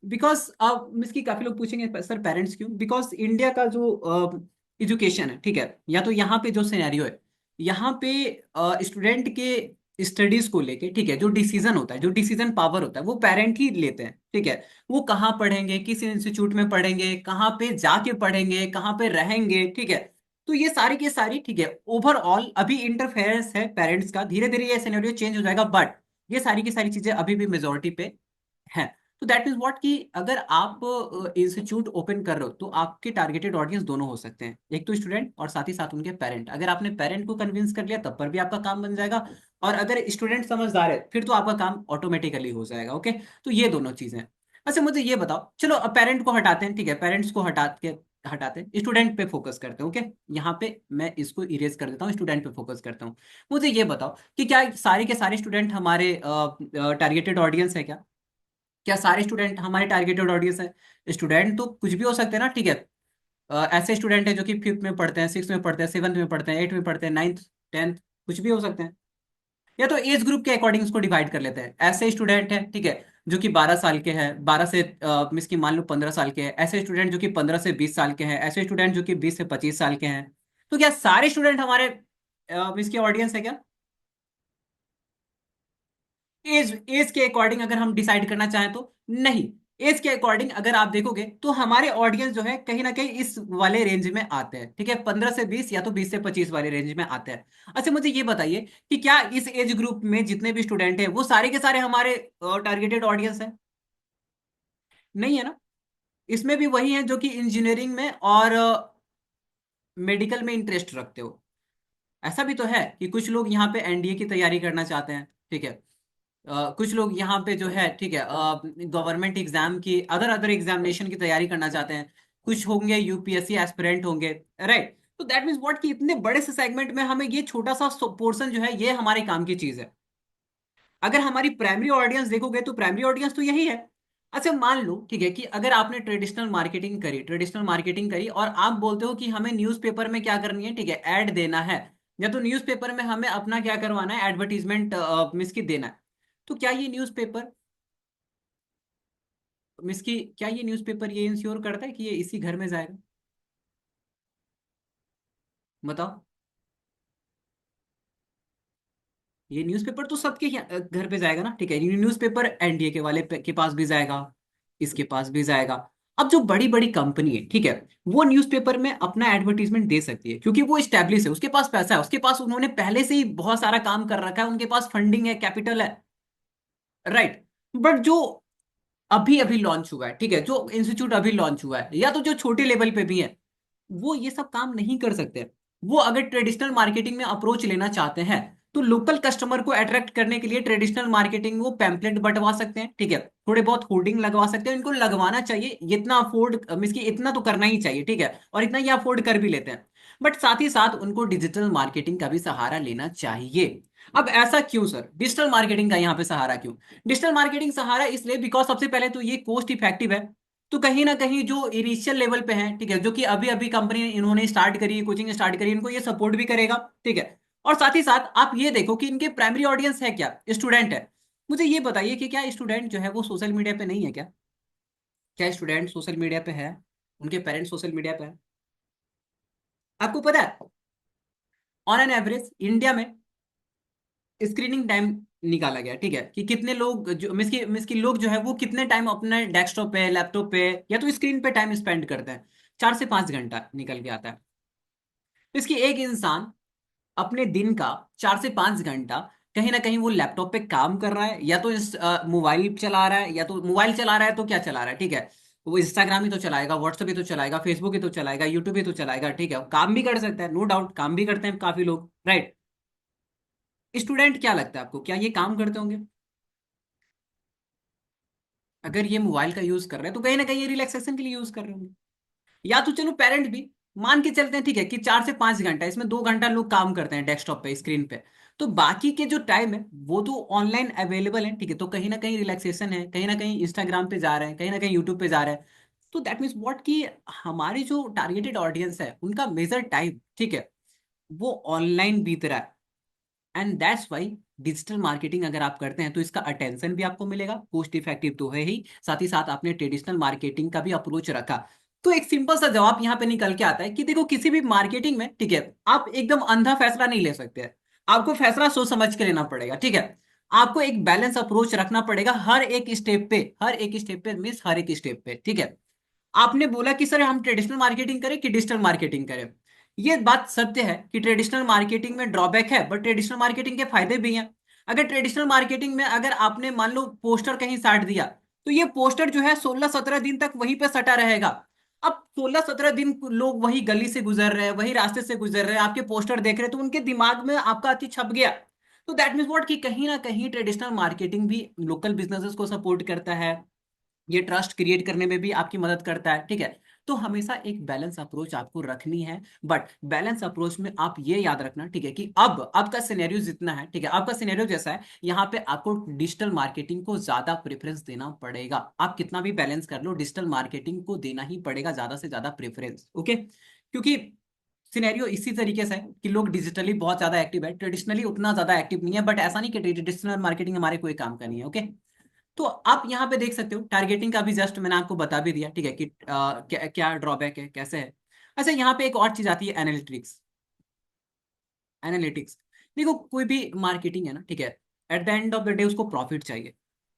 बिकॉज अब इसकी काफी लोग पूछेंगे सर पेरेंट्स क्यों? बिकॉज इंडिया का जो एजुकेशन है, ठीक है, या तो यहाँ पे जो सिनेरियो है, यहाँ पे स्टूडेंट के स्टडीज को लेके, ठीक है, जो डिसीजन होता है, जो डिसीजन पावर होता है, वो पेरेंट ही लेते हैं, ठीक है। वो कहाँ पढ़ेंगे, किस इंस्टीट्यूट में पढ़ेंगे, कहाँ पे जाके पढ़ेंगे, कहाँ पे रहेंगे, ठीक है। तो ये सारी की सारी, ठीक है, ओवरऑल अभी इंटरफेरेंस है पेरेंट्स का। धीरे धीरे ये सिनेरियो चेंज हो जाएगा, बट ये सारी की सारी चीजें अभी भी मेजोरिटी पे है। तो दैट मीन्स व्हाट कि अगर आप इंस्टीट्यूट ओपन कर रहे हो तो आपके टारगेटेड ऑडियंस दोनों हो सकते हैं, एक तो स्टूडेंट और साथ ही साथ उनके पेरेंट। अगर आपने पेरेंट को कन्विंस कर लिया तब पर भी आपका काम बन जाएगा, और अगर स्टूडेंट समझदार है फिर तो आपका काम ऑटोमेटिकली हो जाएगा। ओके, तो ये दोनों चीजें हैं। अच्छा मुझे ये बताओ, चलो अब पेरेंट को हटाते हैं, ठीक है, पेरेंट्स को हटाते हैं, स्टूडेंट पे फोकस करते हैं। ओके, यहाँ पे मैं इसको इरेज कर देता हूँ, स्टूडेंट पे फोकस करता हूँ। मुझे ये बताओ कि क्या सारे के सारे स्टूडेंट हमारे टारगेटेड ऑडियंस है क्या? क्या सारे स्टूडेंट हमारे टारगेटेड ऑडियंस है? स्टूडेंट तो कुछ भी हो सकते हैं ना, ठीक है। ऐसे स्टूडेंट हैं जो कि फिफ्थ में पढ़ते हैं, सिक्स में पढ़ते हैं, सेवन्थ में पढ़ते हैं, एट्थ में पढ़ते हैं, नाइन्थ, टेंथ, कुछ भी हो सकते हैं। या तो एज ग्रुप के अकॉर्डिंग इसको डिवाइड कर लेते हैं। ऐसे स्टूडेंट हैं, ठीक है, जो कि 12 साल के हैं, 12 से मिस की मान लो 15 साल के हैं। ऐसे स्टूडेंट जो कि 15 से 20 साल के हैं। ऐसे स्टूडेंट जो कि 20 से 25 साल के हैं। तो क्या सारे स्टूडेंट हमारे मिस की ऑडियंस है क्या? एज एज के अकॉर्डिंग अगर हम डिसाइड करना चाहें तो नहीं। एज के अकॉर्डिंग अगर आप देखोगे तो हमारे ऑडियंस जो है कहीं ना कहीं इस वाले रेंज में आते हैं, ठीक है, 15 से 20 या तो 20 से 25 वाले रेंज में आते हैं। अच्छा मुझे ये बताइए कि क्या इस एज ग्रुप में जितने भी स्टूडेंट हैं वो सारे के सारे हमारे टारगेटेड ऑडियंस है? नहीं है ना। इसमें भी वही है जो कि इंजीनियरिंग में और मेडिकल में इंटरेस्ट रखते हो। ऐसा भी तो है कि कुछ लोग यहाँ पे एनडीए की तैयारी करना चाहते हैं, ठीक है। कुछ लोग यहाँ पे जो है, ठीक है, गवर्नमेंट एग्जाम की, अदर अदर एग्जामिनेशन की तैयारी करना चाहते हैं। कुछ होंगे यूपीएससी एस्पिरेंट होंगे, राइट। तो दैट मीन्स व्हाट कि इतने बड़े से सेगमेंट में हमें ये छोटा सा पोर्शन जो है ये हमारे काम की चीज है। अगर हमारी प्राइमरी ऑडियंस देखोगे तो प्राइमरी ऑडियंस तो यही है। अच्छा मान लो, ठीक है, कि अगर आपने ट्रेडिशनल मार्केटिंग करी और आप बोलते हो कि हमें न्यूज़पेपर में क्या करनी है, ठीक है, ऐड देना है, या तो न्यूज़पेपर में हमें अपना क्या करवाना है, एडवर्टीजमेंट मिसकी देना है। तो क्या ये न्यूज़पेपर मिसकी क्या ये न्यूज़पेपर ये इंश्योर करता है कि ये इसी घर में जाएगा? बताओ। ये न्यूज़पेपर तो सबके घर पे जाएगा ना, ठीक है। ये न्यूज़पेपर एनडीए के वाले के पास भी जाएगा, इसके पास भी जाएगा। अब जो बड़ी बड़ी कंपनी है, ठीक है, वो न्यूज़पेपर में अपना एडवर्टीजमेंट दे सकती है क्योंकि वो स्टैब्लिश है, उसके पास पैसा है, उसके पास उन्होंने पहले से ही बहुत सारा काम कर रखा है, उनके पास फंडिंग है, कैपिटल है, राइट। बट जो अभी अभी लॉन्च हुआ है, ठीक है, जो इंस्टीट्यूट अभी लॉन्च हुआ है, या तो जो छोटे लेवल पे भी है, वो ये सब काम नहीं कर सकते। वो अगर ट्रेडिशनल मार्केटिंग में अप्रोच लेना चाहते हैं तो लोकल कस्टमर को अट्रैक्ट करने के लिए ट्रेडिशनल मार्केटिंग वो पैम्पलेट बंटवा सकते हैं, ठीक है, थोड़े बहुत होर्डिंग लगवा सकते हैं, इनको लगवाना चाहिए, इतना अफोर्ड मीन इतना तो करना ही चाहिए, ठीक है, और इतना ये अफोर्ड कर भी लेते हैं। बट साथ ही साथ उनको डिजिटल मार्केटिंग का भी सहारा लेना चाहिए। अब ऐसा क्यों सर, डिजिटल मार्केटिंग का यहाँ पे सहारा क्यों? डिजिटल मार्केटिंग सहारा इसलिए बिकॉज सबसे पहले तो ये कॉस्ट इफेक्टिव है। तो कहीं ना कहीं जो इनिशियल लेवल पे है, ठीक है, जो कि अभी अभी कंपनी इन्होंने स्टार्ट करी है, कोचिंग स्टार्ट करी है, इनको ये सपोर्ट भी करेगा, ठीक है। और साथ ही साथ आप ये देखो कि इनके प्राइमरी ऑडियंस है क्या? स्टूडेंट है। मुझे ये बताइए कि क्या स्टूडेंट जो है वो सोशल मीडिया पे नहीं है क्या? क्या स्टूडेंट सोशल मीडिया पे है? उनके पेरेंट्स सोशल मीडिया पे है? आपको पता है ऑन एन एवरेज इंडिया में स्क्रीनिंग टाइम निकाला गया, ठीक है, कि कितने लोग जो मिसकी लोग जो है वो कितने टाइम अपने डेस्कटॉप पे, लैपटॉप पे, या तो स्क्रीन पे टाइम स्पेंड करते हैं। 4 से 5 घंटा निकल के आता है। इसकी एक इंसान अपने दिन का 4 से 5 घंटा कहीं ना कहीं वो लैपटॉप पे काम कर रहा है, या तो इस मोबाइल चला रहा है, या तो मोबाइल चला रहा है तो क्या चला रहा है, ठीक है, वो इंस्टाग्राम ही तो चलाएगा, व्हाट्सएप ही तो चलाएगा, फेसबुक ही तो चलाएगा, यूट्यूब ही तो चलाएगा, ठीक है, काम भी कर सकता है, नो डाउट काम भी करते हैं काफी लोग, राइट। स्टूडेंट क्या लगता है आपको, क्या ये काम करते होंगे? अगर ये मोबाइल का यूज कर रहे हैं तो कहीं ना कहीं ये रिलैक्सेशन के लिए यूज कर रहे होंगे। या तो चलो पेरेंट भी मान के चलते हैं, ठीक है, कि 4 से 5 घंटा, इसमें 2 घंटा लोग काम करते हैं डेस्कटॉप पे, स्क्रीन पे, तो बाकी के जो टाइम है वो तो ऑनलाइन अवेलेबल है, ठीक है, तो कहीं ना कहीं रिलैक्सेशन है, कहीं ना कहीं इंस्टाग्राम पे जा रहे हैं, कहीं ना कहीं यूट्यूब पे जा रहे हैं। तो दैट मीन्स व्हाट कि हमारी जो टारगेटेड ऑडियंस है उनका मेजर टाइम, ठीक है, वो ऑनलाइन बीत रहा है। And that's why digital marketing अगर आप करते हैं तो इसका अटेंशन भी आपको मिलेगा, कॉस्ट इफेक्टिव तो है ही, साथ ही साथ आपने ट्रेडिशनल मार्केटिंग का भी अप्रोच रखा। तो एक सिंपल सा जवाब यहाँ पे निकल के आता है कि देखो किसी भी मार्केटिंग में, ठीक है, आप एकदम अंधा फैसला नहीं ले सकते हैं। आपको फैसला सोच समझ के लेना पड़ेगा, ठीक है। आपको एक बैलेंस अप्रोच रखना पड़ेगा हर एक स्टेप पे, हर एक स्टेप पे मीन्स हर एक स्टेप पे, ठीक है। आपने बोला कि सर हम ट्रेडिशनल मार्केटिंग करें कि डिजिटल मार्केटिंग करें। ये बात सत्य है कि ट्रेडिशनल मार्केटिंग में ड्रॉबैक है, बट ट्रेडिशनल मार्केटिंग के फायदे भी हैं। अगर ट्रेडिशनल मार्केटिंग में अगर आपने मान लो पोस्टर कहीं साट दिया, तो ये पोस्टर जो है 16-17 दिन तक वहीं पे सटा रहेगा। अब 16-17 दिन लोग वही गली से गुजर रहे हैं, वही रास्ते से गुजर रहे हैं, आपके पोस्टर देख रहे हैं, तो उनके दिमाग में आपका अति छप गया। तो दैट मीन्स व्हाट कि कहीं ना कहीं ट्रेडिशनल मार्केटिंग भी लोकल बिजनेसेस को सपोर्ट करता है, ये ट्रस्ट क्रिएट करने में भी आपकी मदद करता है, ठीक है। तो हमेशा एक बैलेंस अप्रोच आपको रखनी है, बट बैलेंस अप्रोच में आप ये याद रखना, ठीक है, कि अब आपका सिनेरियो जितना है, ठीक है, आपका सिनेरियो जैसा है, यहाँ पे आपको डिजिटल मार्केटिंग को ज्यादा प्रेफरेंस देना पड़ेगा। आप कितना भी बैलेंस कर लो, डिजिटल मार्केटिंग को देना ही पड़ेगा ज्यादा से ज्यादा प्रेफरेंस, ओके। क्योंकि सिनेरियो इसी तरीके से है कि लोग डिजिटली बहुत ज्यादा एक्टिव है, ट्रेडिशनली उतना ज्यादा एक्टिव नहीं है, बट ऐसा नहीं कि ट्रेडिशनल मार्केटिंग हमारे कोई काम का नहीं है, ओके। तो आप यहाँ पे देख सकते हो टारगेटिंग का भी जस्ट मैंने आपको बता भी दिया, ठीक है, कि क्या क्या ड्रॉबैक है, कैसे है। अच्छा, यहाँ पे एक और चीज आती है, एनालिटिक्स। एनालिटिक्स, देखो कोई भी मार्केटिंग है ना, ठीक है, at the end of the day उसको प्रॉफिट चाहिए।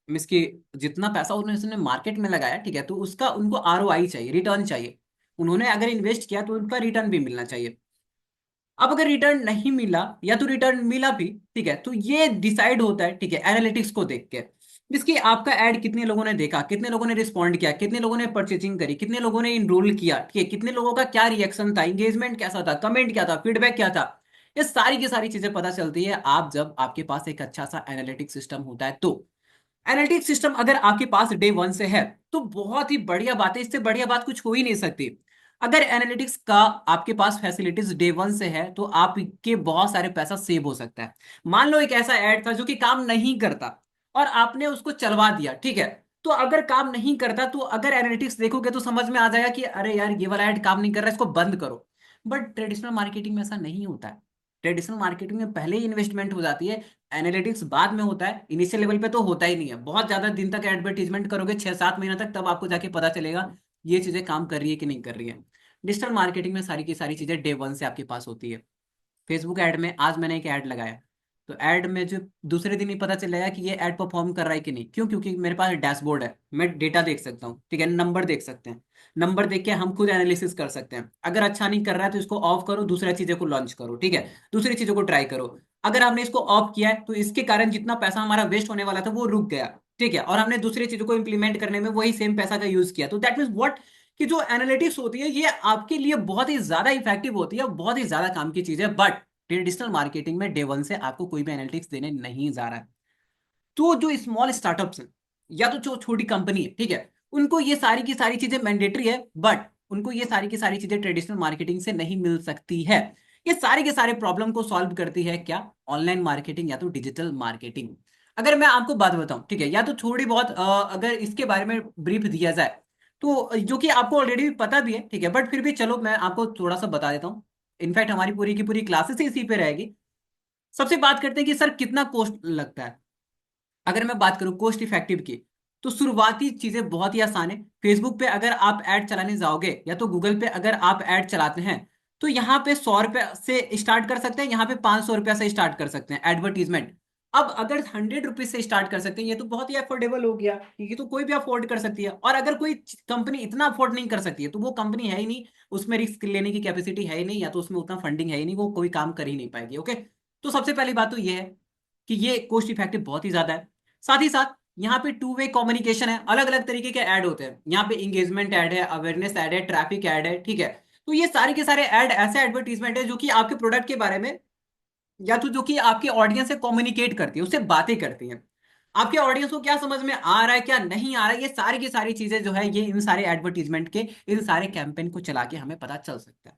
मीन्स कि जितना पैसा उन्होंने मार्केट में लगाया, ठीक है, तो उसका उनको आरओआई चाहिए, रिटर्न चाहिए। उन्होंने अगर इन्वेस्ट किया तो उनका रिटर्न भी मिलना चाहिए। अब अगर रिटर्न नहीं मिला या तो रिटर्न मिला भी, ठीक है, तो ये डिसाइड होता है, ठीक है, एनालिटिक्स को देख के। जिसकी आपका ऐड कितने लोगों ने देखा, कितने लोगों ने रिस्पॉन्ड किया, कितने लोगों ने परचेजिंग करी, कितने लोगों ने इनरोल किया, ठीक है, कितने लोगों का क्या रिएक्शन था, इंगेजमेंट कैसा था, कमेंट क्या था, फीडबैक क्या था। ये सारी की सारी चीजें पता चलती है आप जब आपके पास एक अच्छा सा एनालिटिक सिस्टम होता है। तो एनालिटिक सिस्टम अगर आपके पास डे वन से है तो बहुत ही बढ़िया बात है, इससे बढ़िया बात कुछ हो ही नहीं सकती। अगर एनालिटिक्स का आपके पास फैसिलिटीज डे वन से है तो आपके बहुत सारे पैसा सेव हो सकता है। मान लो एक ऐसा ऐड था जो कि काम नहीं करता और आपने उसको चलवा दिया, ठीक है। तो अगर काम नहीं करता तो अगर एनालिटिक्स देखोगे तो समझ में आ जाएगा कि अरे यार ये वाला ऐड काम नहीं कर रहा है, इसको बंद करो। बट ट्रेडिशनल मार्केटिंग में ऐसा नहीं होता है। ट्रेडिशनल मार्केटिंग में पहले ही इन्वेस्टमेंट हो जाती है, एनालिटिक्स बाद में होता है, इनिशियल लेवल पे तो होता ही नहीं है। बहुत ज्यादा दिन तक एडवर्टीजमेंट करोगे, 6-7 महीना तक, तब आपको जाके पता चलेगा ये चीजें काम कर रही है कि नहीं कर रही है। डिजिटल मार्केटिंग में सारी की सारी चीजें डे वन से आपके पास होती है। फेसबुक ऐड में आज मैंने एक ऐड लगाया, तो ऐड में जो दूसरे दिन ही पता चलेगा कि ये ऐड परफॉर्म कर रहा है कि नहीं। क्यों? क्योंकि मेरे पास डैशबोर्ड है, मैं डेटा देख सकता हूँ, ठीक है, नंबर देख सकते हैं। नंबर देख के हम खुद एनालिसिस कर सकते हैं, अगर अच्छा नहीं कर रहा है तो इसको ऑफ करो, दूसरी चीजों को लॉन्च करो, ठीक है, दूसरी चीजों को ट्राई करो। अगर हमने इसको ऑफ किया है तो इसके कारण जितना पैसा हमारा वेस्ट होने वाला था वो रुक गया, ठीक है, और हमने दूसरी चीजों को इंप्लीमेंट करने में वही सेम पैसा का यूज किया। तो दैट मीन्स व्हाट कि जो एनालिटिक्स होती है ये आपके लिए बहुत ही ज्यादा इफेक्टिव होती है, बहुत ही ज्यादा काम की चीज है। बट ट्रेडिशनल मार्केटिंग में डे वन से आपको कोई भी एनालिटिक्स देने नहीं जा रहा है। तो जो स्मॉल स्टार्टअप्स हैं या तो जो छोटी कंपनी है, ठीक है, उनको ये सारी की सारी चीजें मैंडेटरी है, बट उनको ये सारी की सारी चीजें ट्रेडिशनल मार्केटिंग से नहीं मिल सकती है। ये सारे के सारे प्रॉब्लम को सॉल्व करती है क्या? ऑनलाइन मार्केटिंग या तो डिजिटल मार्केटिंग। अगर मैं आपको बात बताऊं, ठीक है, या तो थोड़ी बहुत अगर इसके बारे में ब्रीफ दिया जाए तो जो कि आपको ऑलरेडी पता भी है, ठीक है, बट फिर भी चलो मैं आपको थोड़ा सा बता देता हूँ। इनफैक्ट हमारी पूरी की पूरी क्लासेस ही इसी पे रहेगी। सबसे बात करते हैं कि सर कितना कॉस्ट लगता है। अगर मैं बात करूं कॉस्ट इफेक्टिव की, तो शुरुआती चीजें बहुत ही आसान है। फेसबुक पे अगर आप ऐड चलाने जाओगे या तो गूगल पे अगर आप ऐड चलाते हैं, तो यहाँ पे 100 रुपए से स्टार्ट कर सकते हैं, यहाँ पे 500 रुपया से स्टार्ट कर सकते हैं एडवर्टीजमेंट। अब अगर 100 रुपीज से स्टार्ट कर सकते हैं, ये तो बहुत ही अफोर्डेबल हो गया, ये तो कोई भी अफोर्ड कर सकती है। और अगर कोई कंपनी इतना अफोर्ड नहीं कर सकती है तो वो कंपनी है ही नहीं, उसमें रिस्क लेने की कैपेसिटी है ही नहीं, या तो उसमें उतना फंडिंग है ही नहीं, वो कोई काम कर ही नहीं पाएगी, ओके। तो सबसे पहली बात तो ये है कि ये कॉस्ट इफेक्टिव बहुत ही ज्यादा है। साथ ही साथ यहाँ पे टू वे कम्युनिकेशन है, अलग अलग तरीके के ऐड होते हैं, यहाँ पे इंगेजमेंट ऐड है, अवेयरनेस ऐड है, ट्रैफिक ऐड है, ठीक है। तो ये सारे के सारे ऐड ऐसे एडवर्टीजमेंट है जो कि आपके प्रोडक्ट के बारे में या तो जो कि आपके ऑडियंस से कम्युनिकेट करती है, उससे बातें करती हैं। आपके ऑडियंस को क्या समझ में आ रहा है, क्या नहीं आ रहा है, ये सारी की सारी चीजें जो है ये इन सारे एडवर्टीजमेंट के, इन सारे कैंपेन को चला के हमें पता चल सकता है।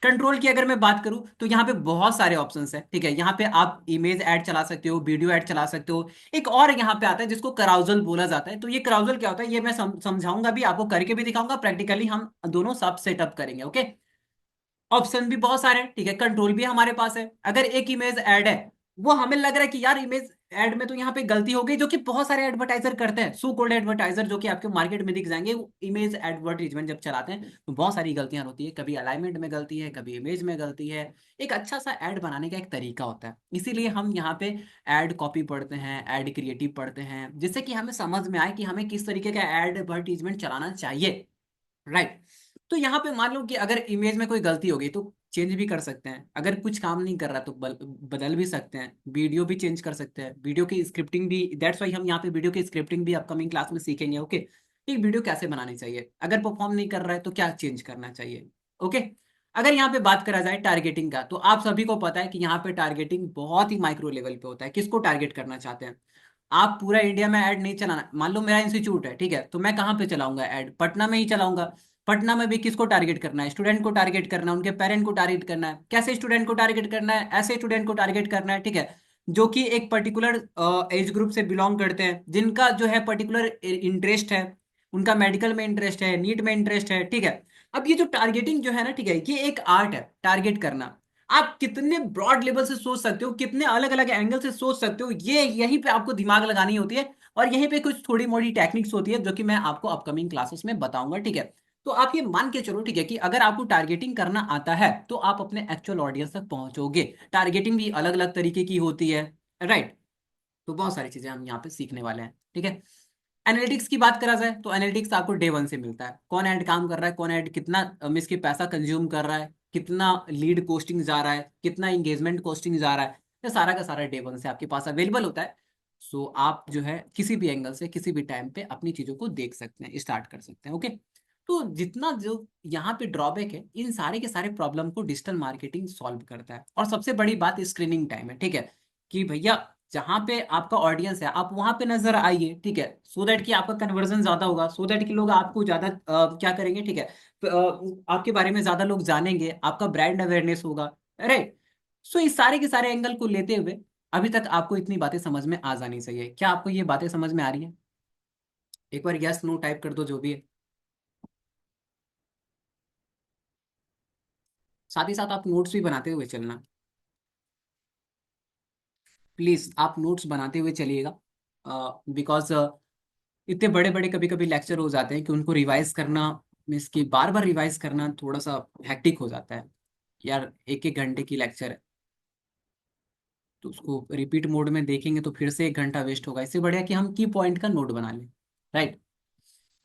कंट्रोल की अगर मैं बात करूं तो यहाँ पे बहुत सारे ऑप्शंस हैं, ठीक है। यहाँ पे आप इमेज ऐड चला सकते हो, वीडियो ऐड चला सकते हो। एक और यहाँ पे आता है जिसको कराउजल बोला जाता है। तो ये कराउजल क्या होता है ये मैं समझाऊंगा भी, आपको करके भी दिखाऊंगा, प्रैक्टिकली हम दोनों सब सेटअप करेंगे, ओके। ऑप्शन भी बहुत सारे हैं, ठीक है। कंट्रोल भी हमारे पास है। अगर एक इमेज ऐड है, वो हमें लग रहा है कि यार इमेज ऐड में तो यहाँ पे गलती हो गई, जो कि बहुत सारे एडवर्टाइजर करते हैं, सो कॉल्ड एडवर्टाइजर जो कि आपके मार्केट में दिख जाएंगे, वो इमेज एडवर्टीजमेंट जब चलाते हैं तो बहुत सारी गलतियां होती है। कभी अलाइनमेंट में गलती है, कभी इमेज में गलती है। एक अच्छा सा ऐड बनाने का एक तरीका होता है, इसीलिए हम यहाँ पे ऐड कॉपी पढ़ते हैं, ऐड क्रिएटिव पढ़ते हैं, जिससे कि हमें समझ में आए कि हमें किस तरीके का एडवर्टीजमेंट चलाना चाहिए, राइट। तो यहाँ पे मान लो कि अगर इमेज में कोई गलती हो गई तो चेंज भी कर सकते हैं, अगर कुछ काम नहीं कर रहा तो बदल भी सकते हैं। वीडियो भी चेंज कर सकते हैं, वीडियो की स्क्रिप्टिंग भी, दैट्स वाई हम यहाँ पे वीडियो की स्क्रिप्टिंग भी अपकमिंग क्लास में सीखेंगे, ओके। एक वीडियो कैसे बनानी चाहिए, अगर परफॉर्म नहीं कर रहा है तो क्या चेंज करना चाहिए, ओके। अगर यहाँ पे बात करा जाए टारगेटिंग का, तो आप सभी को पता है कि यहाँ पे टारगेटिंग बहुत ही माइक्रो लेवल पे होता है। किसको टारगेट करना चाहते हैं आप? पूरा इंडिया में ऐड नहीं चलाना। मान लो मेरा इंस्टीट्यूट है, ठीक है, तो मैं कहाँ पे चलाऊंगा ऐड? पटना में ही चलाऊंगा। पटना में भी किसको टारगेट करना है? स्टूडेंट को टारगेट करना है, उनके पेरेंट को टारगेट करना है। कैसे स्टूडेंट को टारगेट करना है? ऐसे स्टूडेंट को टारगेट करना है, ठीक है, जो कि एक पर्टिकुलर एज ग्रुप से बिलोंग करते हैं, जिनका जो है पर्टिकुलर इंटरेस्ट है, उनका मेडिकल में इंटरेस्ट है, नीट में इंटरेस्ट है, ठीक है। अब ये जो टारगेटिंग जो है ना, ठीक है, ये एक आर्ट है टारगेट करना। आप कितने ब्रॉड लेवल से सोच सकते हो, कितने अलग अलग एंगल से सोच सकते हो, ये यहीं पे आपको दिमाग लगानी होती है। और यहीं पे कुछ थोड़ी मोड़ी टेक्निक्स होती है जो कि मैं आपको अपकमिंग क्लासेस में बताऊंगा, ठीक है। तो आप ये मान के चलो, ठीक है, कि अगर आपको टारगेटिंग करना आता है तो आप अपने एक्चुअल ऑडियंस तक पहुंचोगे। टारगेटिंग भी अलग अलग तरीके की होती है, राइट। तो बहुत सारी चीजें हम यहाँ पे सीखने वाले हैं, ठीक है। एनालिटिक्स की बात करा जाए तो एनालिटिक्स आपको डे वन से मिलता है, कौन ऐड काम कर रहा है, कौन ऐड कितना मिस की पैसा कंज्यूम कर रहा है, कितना लीड कोस्टिंग जा रहा है, कितना इंगेजमेंट कोस्टिंग जा रहा है, ये सारा का सारा डे वन से आपके पास अवेलेबल होता है। सो आप जो है किसी भी एंगल से किसी भी टाइम पे अपनी चीजों को देख सकते हैं, स्टार्ट कर सकते हैं, ओके। तो जितना जो यहाँ पे ड्रॉबैक है, इन सारे के सारे प्रॉब्लम को डिजिटल मार्केटिंग सॉल्व करता है। और सबसे बड़ी बात स्क्रीनिंग टाइम है, ठीक है, कि भैया जहां पे आपका ऑडियंस है आप वहां पे नजर आइए, ठीक है, सो दैट कि आपका कन्वर्जन ज्यादा होगा, सो दैट कि लोग आपको ज्यादा क्या करेंगे, ठीक है, आपके बारे में ज्यादा लोग जानेंगे, आपका ब्रांड अवेयरनेस होगा, राइट। सो इस सारे के सारे एंगल को लेते हुए अभी तक आपको इतनी बातें समझ में आ जानी चाहिए। क्या आपको ये बातें समझ में आ रही है? एक बार यस नो टाइप कर दो जो भी है। साथ ही साथ आप नोट्स भी बनाते हुए चलना, प्लीज आप नोट्स बनाते हुए चलिएगा। बिकॉज इतने बड़े बड़े कभी कभी लेक्चर हो जाते हैं कि उनको रिवाइज करना, मीन्स कि बार बार रिवाइज करना थोड़ा सा हैक्टिक हो जाता है। यार एक एक घंटे की लेक्चर है, तो उसको रिपीट मोड में देखेंगे तो फिर से एक घंटा वेस्ट होगा। इससे बढ़िया कि हम की पॉइंट का नोट बना लें, राइट।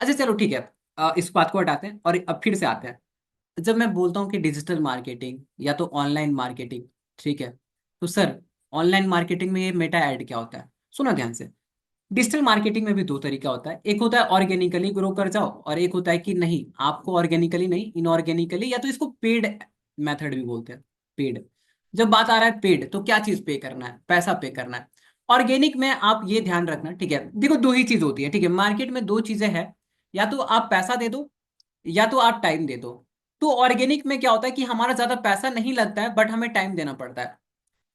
अच्छा चलो ठीक है, इस बात को हटाते हैं और अब फिर से आते हैं। जब मैं बोलता हूँ कि डिजिटल मार्केटिंग या तो ऑनलाइन मार्केटिंग, ठीक है, तो सर ऑनलाइन मार्केटिंग में ये मेटा ऐड क्या होता है? सुनो ध्यान से। डिजिटल मार्केटिंग में भी दो तरीका होता है, एक होता है ऑर्गेनिकली ग्रो कर जाओ, और एक होता है कि नहीं आपको ऑर्गेनिकली नहीं, इनऑर्गेनिकली, या तो इसको पेड मेथड भी बोलते हैं, पेड। जब बात आ रहा है पेड, तो क्या चीज पे करना है? पैसा पे करना है। ऑर्गेनिक में आप ये ध्यान रखना, ठीक है, देखो दो ही चीज होती है, ठीक है, मार्केट में दो चीजें हैं, या तो आप पैसा दे दो या तो आप टाइम दे दो। तो ऑर्गेनिक में क्या होता है कि हमारा ज्यादा पैसा नहीं लगता है बट हमें टाइम देना पड़ता है।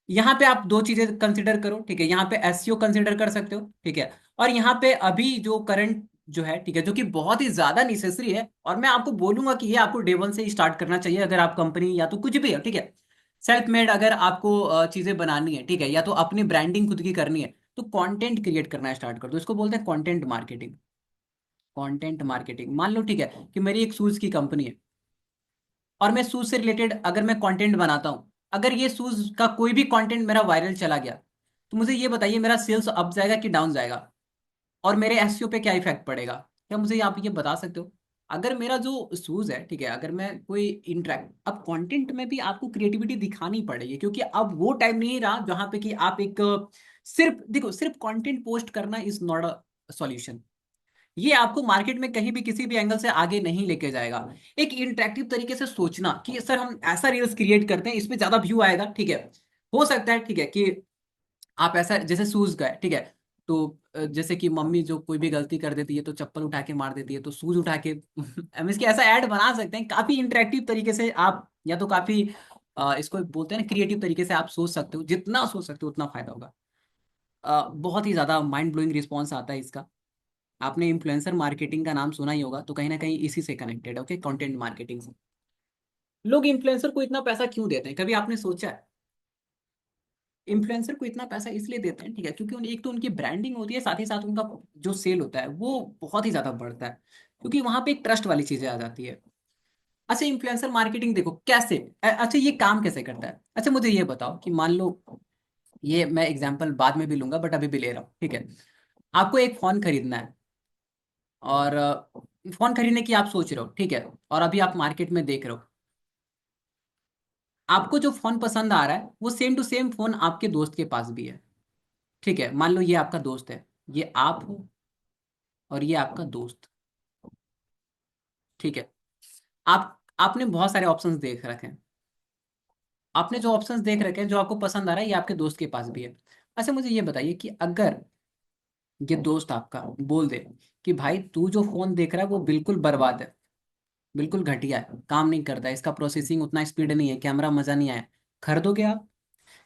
यहाँ पे आप दो चीजें कंसिडर करो, ठीक है, यहाँ पे एसईओ कंसिडर कर सकते हो, ठीक है। और यहाँ पे अभी जो करंट जो है, ठीक है, जो कि बहुत ही ज्यादा नेसेसरी है, और मैं आपको बोलूंगा कि ये आपको डे वन से ही स्टार्ट करना चाहिए अगर आप कंपनी या तो कुछ भी है, ठीक है, सेल्फ मेड अगर आपको चीजें बनानी है, ठीक है, या तो अपनी ब्रांडिंग खुद की करनी है, तो कंटेंट क्रिएट करना स्टार्ट कर दो। इसको बोलते हैं कंटेंट मार्केटिंग। कंटेंट मार्केटिंग, मान लो ठीक है कि मेरी एक शूज की कंपनी है, और मैं शूज से रिलेटेड अगर मैं कंटेंट बनाता हूँ, अगर ये शूज का कोई भी कंटेंट मेरा वायरल चला गया, तो मुझे ये बताइए मेरा सेल्स अप जाएगा कि डाउन जाएगा? और मेरे एसईओ पे क्या इफेक्ट पड़ेगा? क्या मुझे आप ये बता सकते हो? अगर मेरा जो शूज है, ठीक है, अगर मैं कोई इंटरेक्ट, अब कंटेंट में भी आपको क्रिएटिविटी दिखानी पड़ेगी, क्योंकि अब वो टाइम नहीं रहा जहां पे कि आप एक सिर्फ देखो, सिर्फ कंटेंट पोस्ट करना इज नॉट अ सॉल्यूशन। ये आपको मार्केट में कहीं भी किसी भी एंगल से आगे नहीं लेके जाएगा। एक इंटरेक्टिव तरीके से सोचना कि सर हम ऐसा रील्स क्रिएट करते हैं, इसमें ज्यादा व्यू आएगा, ठीक है, हो सकता है, ठीक है, कि आप ऐसा जैसे शूज का है, ठीक है, तो जैसे कि मम्मी जो कोई भी गलती कर देती है तो चप्पल उठा के मार देती है, तो शूज उठा के हम इसके ऐसा ऐड बना सकते हैं। काफी इंटरेक्टिव तरीके से आप, या तो काफी इसको बोलते हैं ना क्रिएटिव तरीके से आप सोच सकते हो, जितना सोच सकते हो उतना फायदा होगा। बहुत ही ज्यादा माइंड ब्लोइंग रिस्पॉन्स आता है इसका। आपने इन्फ्लुएंसर मार्केटिंग का नाम सुना ही होगा, तो कहीं ना कहीं इसी से कनेक्टेड है, ओके, कंटेंट मार्केटिंग से। लोग इन्फ्लुएंसर को इतना पैसा क्यों देते हैं, कभी आपने सोचा है? इन्फ्लुएंसर को इतना पैसा इसलिए देते हैं, ठीक है, क्योंकि एक तो उनकी ब्रांडिंग होती है, साथ ही साथ उनका जो सेल होता है वो बहुत ही ज्यादा बढ़ता है, क्योंकि वहां पे एक ट्रस्ट वाली चीजें आ जाती है। अच्छा, इन्फ्लुएंसर मार्केटिंग देखो कैसे, अच्छा ये काम कैसे करता है। अच्छा मुझे ये बताओ कि मान लो, ये मैं एग्जांपल बाद में भी लूंगा बट अभी भी ले रहा हूँ, ठीक है। आपको एक फोन खरीदना है, और फोन खरीदने की आप सोच रहे हो, ठीक है, और अभी आप मार्केट में देख रहे हो, आपको जो फोन पसंद आ रहा है वो सेम टू सेम फोन आपके दोस्त के पास भी है, ठीक है। मान लो ये आपका दोस्त है, ये आप हो, और ये आपका दोस्त, ठीक है। आपने बहुत सारे ऑप्शंस देख रखे हैं, आपने जो ऑप्शंस देख रखे हैं जो आपको पसंद आ रहा है ये आपके दोस्त के पास भी है। अच्छा मुझे ये बताइए कि अगर ये दोस्त आपका बोल दे कि भाई तू जो फोन देख रहा है वो बिल्कुल बर्बाद है, बिल्कुल घटिया है, काम नहीं करता है, इसका प्रोसेसिंग उतना स्पीड नहीं है, कैमरा मजा नहीं आया, खरीदोगे आप?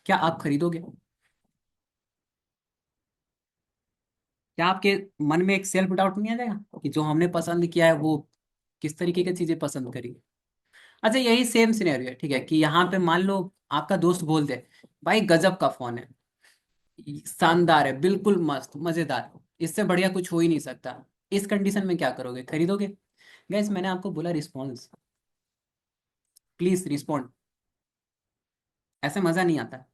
क्या आप खरीदोगे? क्या आपके मन में एक सेल्फ डाउट नहीं आ जाएगा कि जो हमने पसंद किया है वो किस तरीके की चीजें पसंद करी? अच्छा यही सेम सिनेरियो है, ठीक है, कि यहाँ पे मान लो आपका दोस्त बोल दे भाई गजब का फोन है, शानदार है, बिल्कुल मस्त मजेदार, इससे बढ़िया कुछ हो ही नहीं सकता। इस कंडीशन में क्या करोगे, खरीदोगे? गैस मैंने आपको बोला रिस्पॉन्स, प्लीज रिस्पॉन्ड, ऐसे मजा नहीं आता।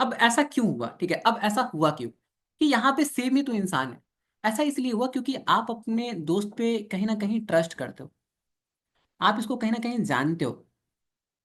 अब ऐसा क्यों हुआ, ठीक है, अब ऐसा हुआ क्यों कि यहाँ पे सेम ही तो इंसान है। ऐसा इसलिए हुआ क्योंकि आप अपने दोस्त पे कहीं ना कहीं ट्रस्ट करते हो, आप इसको कहीं ना कहीं जानते हो।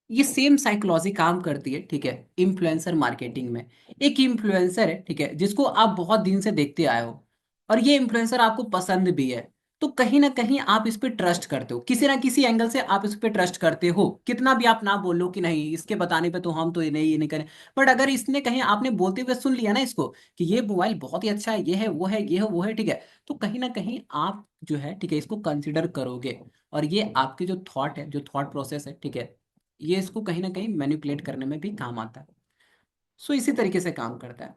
ये सेम साइकोलॉजी काम करती है, ठीक है, इन्फ्लुएंसर मार्केटिंग में। एक इन्फ्लुएंसर है, ठीक है, जिसको आप बहुत दिन से देखते आए हो, और ये इन्फ्लुएंसर आपको पसंद भी है, तो कहीं ना कहीं आप इस पे ट्रस्ट करते हो, किसी ना किसी एंगल से आप इस पे ट्रस्ट करते हो, कितना भी आप ना बोलो कि नहीं इसके बताने पे तो हम तो ये नहीं करें, बट अगर इसने कहीं आपने बोलते हुए सुन लिया ना इसको कि ये मोबाइल बहुत ही अच्छा है, ये है वो है ये है वो है, ठीक है, तो कहीं ना कहीं आप जो है, ठीक है, इसको कंसिडर करोगे, और ये आपके जो थॉट है, जो थॉट प्रोसेस है, ठीक है, ये इसको कहीं ना कहीं मैनिपुलेट करने में भी काम आता है। सो इसी तरीके से काम करता है।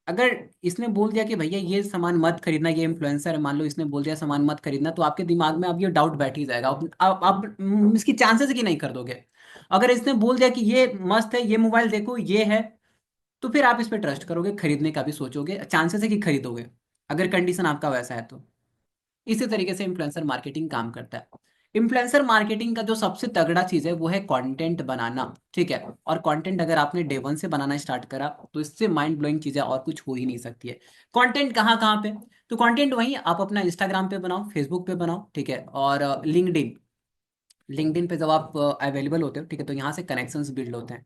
अगर इसने बोल दिया कि भैया ये सामान मत खरीदना, ये इन्फ्लुएंसर है, मान लो इसने बोल दिया सामान मत खरीदना, तो आपके दिमाग में अब ये डाउट बैठ ही जाएगा, आप इसकी चांसेस कि नहीं खरीदोगे। अगर इसने बोल दिया कि ये मस्त है, ये मोबाइल देखो ये है, तो फिर आप इस पर ट्रस्ट करोगे, खरीदने का भी सोचोगे, चांसेस है कि खरीदोगे, अगर कंडीशन आपका वैसा है तो। इसी तरीके से इन्फ्लुएंसर मार्केटिंग काम करता है। इन्फ्लुएंसर मार्केटिंग का जो सबसे तगड़ा चीज है वो है कंटेंट बनाना, ठीक है। और कंटेंट अगर आपने डे वन से बनाना स्टार्ट करा तो इससे माइंड ब्लोइंग चीजें और कुछ हो ही नहीं सकती है। कंटेंट कहाँ कहाँ पे? तो कंटेंट वहीं आप अपना इंस्टाग्राम पे बनाओ, फेसबुक पे बनाओ, ठीक है, और लिंक्डइन, लिंक्डइन पे जब आप अवेलेबल होते हो, ठीक है, तो यहाँ से कनेक्शंस बिल्ड होते हैं।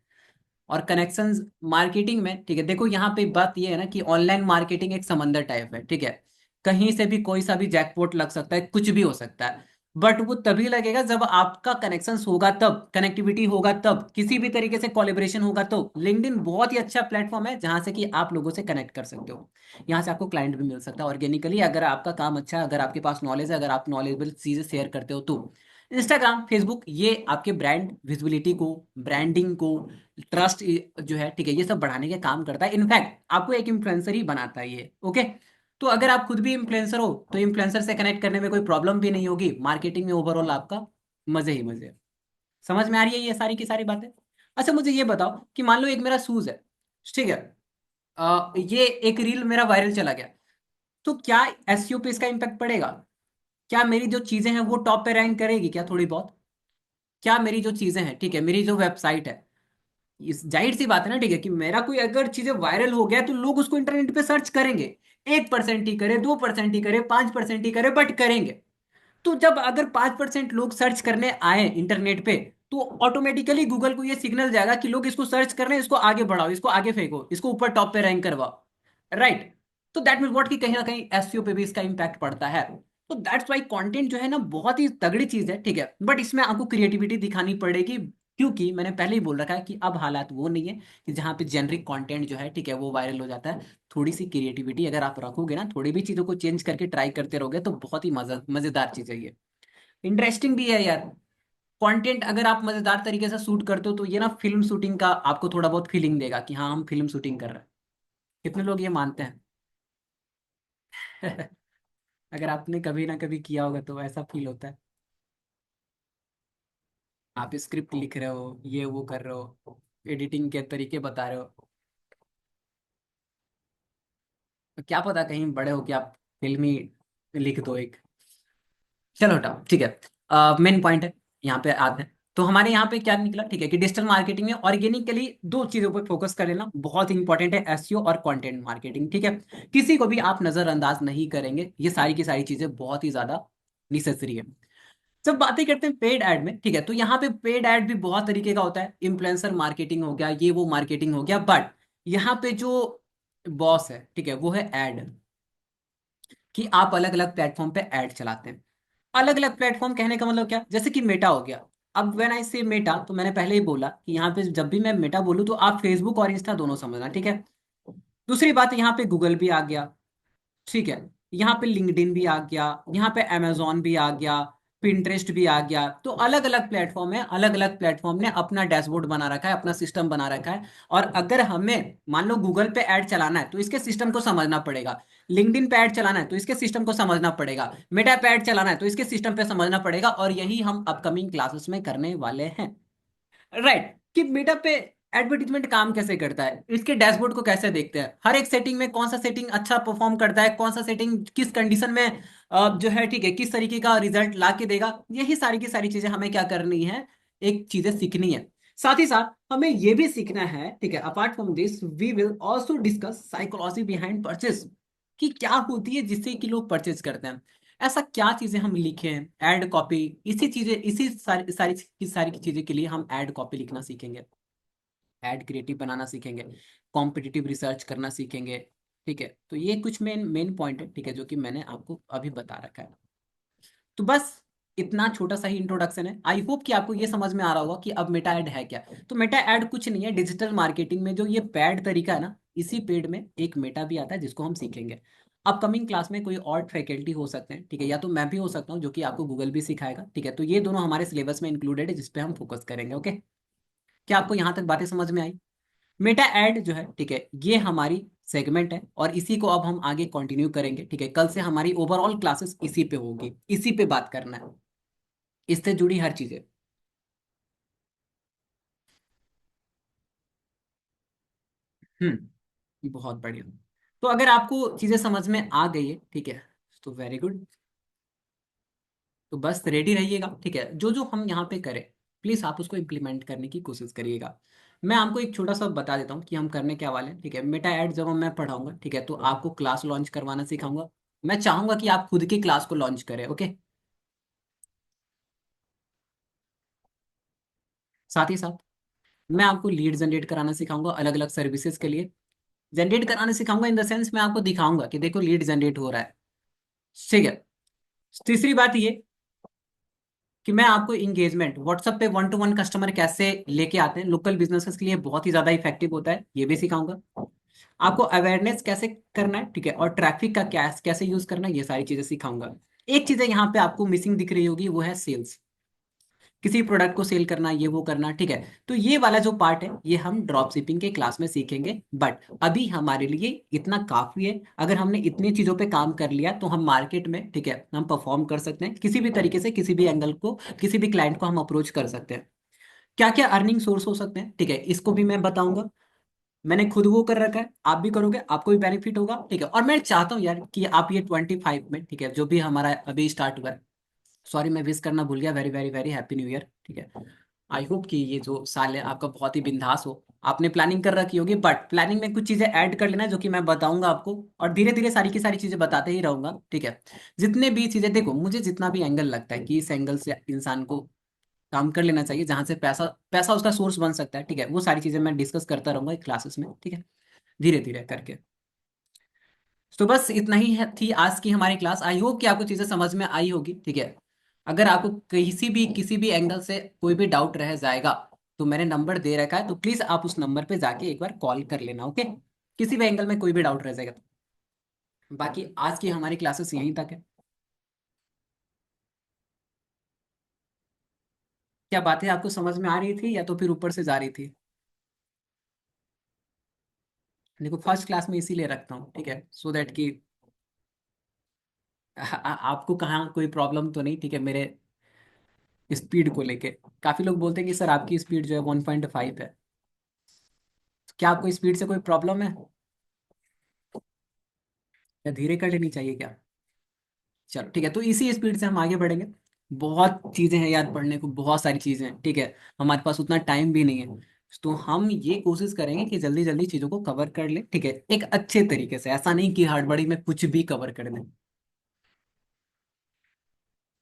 और कनेक्शंस मार्केटिंग में, ठीक है, देखो यहाँ पे बात ये है ना कि ऑनलाइन मार्केटिंग एक समंदर टाइप है, ठीक है, कहीं से भी कोई सा भी जैकपॉट लग सकता है, कुछ भी हो सकता है, बट वो तभी लगेगा जब आपका कनेक्शंस होगा, तब कनेक्टिविटी होगा, तब किसी भी तरीके से कोलेब्रेशन होगा। तो लिंक्डइन बहुत ही अच्छा प्लेटफॉर्म है जहां से कि आप लोगों से कनेक्ट कर सकते हो, यहाँ से आपको क्लाइंट भी मिल सकता है ऑर्गेनिकली, अगर आपका काम अच्छा है, अगर आपके पास नॉलेज है, अगर आप नॉलेजेबल चीजें शेयर करते हो तो। इंस्टाग्राम फेसबुक ये आपके ब्रांड विजिबिलिटी को, ब्रांडिंग को, ट्रस्ट जो है, ठीक है, ये सब बढ़ाने के काम करता है, इनफैक्ट आपको एक इन्फ्लुएंसर ही बनाता है ये, ओके। तो अगर आप खुद भी इन्फ्लुएंसर हो तो इन्फ्लुएंसर से कनेक्ट करने में कोई प्रॉब्लम भी नहीं होगी, मार्केटिंग में ओवरऑल आपका मजे ही मजे। समझ में आ रही है ये सारी की सारी बातें? अच्छा मुझे ये बताओ कि मान लो एक मेरा शूज है, ठीक है, ये एक रील मेरा वायरल चला गया, तो क्या एसईओ पे इसका इम्पैक्ट पड़ेगा? क्या मेरी जो चीजें हैं वो टॉप पे रैंक करेगी क्या थोड़ी बहुत? क्या मेरी जो चीजें हैं, ठीक है, मेरी जो वेबसाइट है, इस जाहिर सी बात है ना, ठीक है, कि मेरा कोई अगर चीजें वायरल हो गया तो लोग उसको इंटरनेट पे सर्च करेंगे, 1% ही करे, 2% ही करे, 5% ही करे, बट करेंगे। तो जब अगर 5% लोग सर्च करने आए इंटरनेट पे, तो ऑटोमेटिकली गूगल को ये सिग्नल जाएगा कि लोग इसको सर्च कर रहे हैं, इसको आगे बढ़ाओ, इसको आगे फेंको, इसको ऊपर टॉप पे रैंक करवाओ, राइट? तो दैट मीन व्हाट कि कहीं ना कहीं एसईओ पे भी इसका इंपैक्ट पड़ता है। तो दैट्स वाई कंटेंट जो है ना बहुत ही तगड़ी चीज है, ठीक है, बट इसमें आपको क्रिएटिविटी दिखानी पड़ेगी, क्योंकि मैंने पहले ही बोल रखा है कि अब हालात वो नहीं है कि जहाँ पे जेनरिक कंटेंट जो है, ठीक है, वो वायरल हो जाता है। थोड़ी सी क्रिएटिविटी अगर आप रखोगे ना, थोड़ी भी चीज़ों को चेंज करके ट्राई करते रहोगे, तो बहुत ही मजेदार चीज़ है ये। इंटरेस्टिंग भी है यार। कंटेंट अगर आप मजेदार तरीके से शूट करते हो तो ये ना फिल्म शूटिंग का आपको थोड़ा बहुत फीलिंग देगा कि हाँ हम फिल्म शूटिंग कर रहे हैं। कितने लोग ये मानते हैं? अगर आपने कभी ना कभी किया होगा तो ऐसा फील होता है। आप स्क्रिप्ट लिख रहे हो, ये वो कर रहे हो, एडिटिंग के तरीके बता रहे हो, तो क्या पता कहीं बड़े हो कि आप फिल्म ही लिख दो एक। चलो हटाओ, ठीक है। मेन पॉइंट है, यहाँ पे आते हैं। तो हमारे यहाँ पे क्या निकला, ठीक है, कि डिजिटल मार्केटिंग में ऑर्गेनिकली दो चीजों पर फोकस कर लेना बहुत इंपॉर्टेंट है, एसईओ और कंटेंट मार्केटिंग, ठीक है। किसी को भी आप नजरअंदाज नहीं करेंगे, ये सारी की सारी चीजें बहुत ही ज्यादा निसेसरी है। जब बातें करते हैं पेड ऐड में, ठीक है, तो यहाँ पे पेड ऐड भी बहुत तरीके का होता है, इन्फ्लुएंसर मार्केटिंग हो गया, ये वो मार्केटिंग हो गया, बट यहाँ पे जो बॉस है, ठीक है, वो है ऐड। कि आप अलग अलग प्लेटफॉर्म पे ऐड चलाते हैं। अलग अलग प्लेटफॉर्म कहने का मतलब क्या, जैसे कि मेटा हो गया। अब व्हेन आई से मेटा, तो मैंने पहले ही बोला कि यहाँ पे जब भी मैं मेटा बोलूँ तो आप फेसबुक और इंस्टा दोनों समझना, ठीक है। दूसरी बात, यहाँ पे गूगल भी आ गया, ठीक है। यहाँ पे लिंक्डइन भी आ गया, यहाँ पे अमेजोन भी आ गया, पिंटरेस्ट भी आ गया। तो अलग अलग प्लेटफॉर्म है, अलग अलग प्लेटफॉर्म ने अपना डैशबोर्ड बना रखा है, अपना सिस्टम बना रखा है। और अगर हमें मान लो गूगल पे ऐड चलाना है तो इसके सिस्टम को समझना पड़ेगा। लिंक्डइन पे ऐड चलाना है तो इसके सिस्टम को समझना पड़ेगा। मेटा पे ऐड चलाना है तो इसके सिस्टम पे समझना पड़ेगा। और यही हम अपकमिंग क्लासेस में करने वाले हैं। राइट, कि मीटअप पे एडवर्टीजमेंट काम कैसे करता है, इसके डैशबोर्ड को कैसे देखते हैं, हर एक सेटिंग में कौन सा सेटिंग अच्छा परफॉर्म करता है, कौन सा सेटिंग किस कंडीशन में जो है, ठीक है, किस तरीके का रिजल्ट ला के देगा। यही सारी की सारी चीजें हमें क्या करनी है, एक चीजें सीखनी है। साथ ही साथ हमें ये भी सीखना है, ठीक है, apart from this we will also discuss psychology behind purchase, कि क्या होती है जिससे कि लोग परचेज करते हैं। ऐसा क्या चीजें हम लिखे हैं, एड कॉपी, इसी चीजें, इसी सारी की चीजें के लिए हम एड कॉपी लिखना सीखेंगे, एड क्रिएटिव बनाना सीखेंगे, कॉम्पिटिटिव रिसर्च करना सीखेंगे। ठीक है, तो ये कुछ मेन मेन पॉइंट है, ठीक है, जो कि मैंने आपको अभी बता रखा है। तो बस इतना छोटा सा ही इंट्रोडक्शन है। आई होप कि आपको ये समझ में आ रहा होगा कि अब मेटा एड है क्या। तो मेटा एड कुछ नहीं है, डिजिटल मार्केटिंग में जो ये पेड तरीका है ना, इसी पेड में एक मेटा भी आता है जिसको हम सीखेंगे। अपकमिंग क्लास में कोई और फैकल्टी हो सकते हैं, ठीक है, या तो मैं भी हो सकता हूँ जो कि आपको गूगल भी सिखाएगा, ठीक है। तो ये दोनों हमारे सिलेबस में इंक्लूडेड है जिसपे हम फोकस करेंगे, ओके। क्या आपको यहाँ तक बातें समझ में आई। मेटा एड जो है, ठीक है, ये हमारी सेगमेंट है और इसी को अब हम आगे कंटिन्यू करेंगे, ठीक है। कल से हमारी ओवरऑल क्लासेस इसी पे होगी, इसी पे बात करना है, इससे जुड़ी हर चीजें। बहुत बढ़िया। तो अगर आपको चीजें समझ में आ गई है, ठीक है, तो वेरी गुड। तो बस रेडी रहिएगा, ठीक है, जो जो हम यहाँ पे करें प्लीज आप उसको इम्प्लीमेंट करने की कोशिश करिएगा। मैं आपको एक छोटा सा बता देता हूँ कि हम करने क्या वाले हैं, ठीक है। मेटा एड जब मैं पढ़ाऊंगा, ठीक है, तो आपको क्लास लॉन्च करवाना सिखाऊंगा। मैं चाहूंगा कि आप खुद की क्लास को लॉन्च करें, ओके। साथ ही साथ मैं आपको लीड जनरेट कराना सिखाऊंगा अलग अलग सर्विसेज के लिए। जनरेट कराने सिखाऊंगा इन द सेंस मैं आपको दिखाऊंगा कि देखो लीड जनरेट हो रहा है, ठीक है। तीसरी बात ये कि मैं आपको इंगेजमेंट व्हाट्सएप पे वन टू वन कस्टमर कैसे लेके आते हैं, लोकल बिजनेसेस के लिए बहुत ही ज्यादा इफेक्टिव होता है, ये भी सिखाऊंगा। आपको अवेयरनेस कैसे करना है, ठीक है, और ट्रैफिक का कैसे यूज करना है, ये सारी चीजें सिखाऊंगा। एक चीज यहाँ पे आपको मिसिंग दिख रही होगी, वो है सेल्स। किसी प्रोडक्ट को सेल करना, ये वो करना, ठीक है। तो ये वाला जो पार्ट है ये हम ड्रॉप शिपिंग के क्लास में सीखेंगे, बट अभी हमारे लिए इतना काफी है। अगर हमने इतनी चीजों पे काम कर लिया तो हम मार्केट में, ठीक है, हम परफॉर्म कर सकते हैं किसी भी तरीके से, किसी भी एंगल को, किसी भी क्लाइंट को हम अप्रोच कर सकते हैं। क्या क्या अर्निंग सोर्स हो सकते हैं, ठीक है, इसको भी मैं बताऊंगा। मैंने खुद वो कर रखा है, आप भी करोगे, आपको भी बेनिफिट होगा, ठीक है। और मैं चाहता हूँ यार कि आप ये 25 में, ठीक है, जो भी हमारा अभी स्टार्ट हुआ है, सॉरी मैं विश करना भूल गया, very very very happy new year, ठीक है। आई होप कि ये जो साल है आपका बहुत ही बिंदास हो। आपने प्लानिंग कर रखी होगी, बट प्लानिंग में कुछ चीजें ऐड कर लेना जो कि मैं बताऊंगा आपको, और धीरे धीरे सारी की सारी चीजें बताते ही रहूंगा, ठीक है। जितने भी चीजें, देखो मुझे जितना भी एंगल लगता है कि इस एंगल से इंसान को काम कर लेना चाहिए जहां से पैसा पैसा उसका सोर्स बन सकता है, ठीक है, वो सारी चीजें मैं डिस्कस करता रहूंगा क्लासेस में, ठीक है, धीरे धीरे करके। तो बस इतना ही थी आज की हमारी क्लास। आई होप कि आपको चीजें समझ में आई होगी, ठीक है। अगर आपको किसी भी एंगल से कोई भी डाउट रह जाएगा तो मैंने नंबर दे रखा है, तो प्लीज आप उस नंबर पे जाके एक बार कॉल कर लेना, ओके। किसी भी एंगल में कोई भी डाउट रह जाएगा तो। बाकी आज की हमारी क्लासेस यहीं तक है। क्या बातें आपको समझ में आ रही थी, या तो फिर ऊपर से जा रही थी? देखो फर्स्ट क्लास में इसीलिए रखता हूँ, ठीक है, सो दैट कि आपको कहाँ कोई प्रॉब्लम तो नहीं, ठीक है, मेरे स्पीड को लेके। काफी लोग बोलते हैं कि सर आपकी स्पीड जो है 1.5 है। क्या आपको स्पीड से कोई प्रॉब्लम है, या धीरे कर लेनी चाहिए क्या? चलो ठीक है, तो इसी स्पीड से हम आगे बढ़ेंगे। बहुत चीजें हैं याद पढ़ने को, बहुत सारी चीजें हैं, ठीक है। हमारे पास उतना टाइम भी नहीं है। तो हम ये कोशिश करेंगे कि जल्दी जल्दी चीजों को कवर कर ले, ठीक है, एक अच्छे तरीके से, ऐसा नहीं कि हड़बड़ी में कुछ भी कवर कर दें।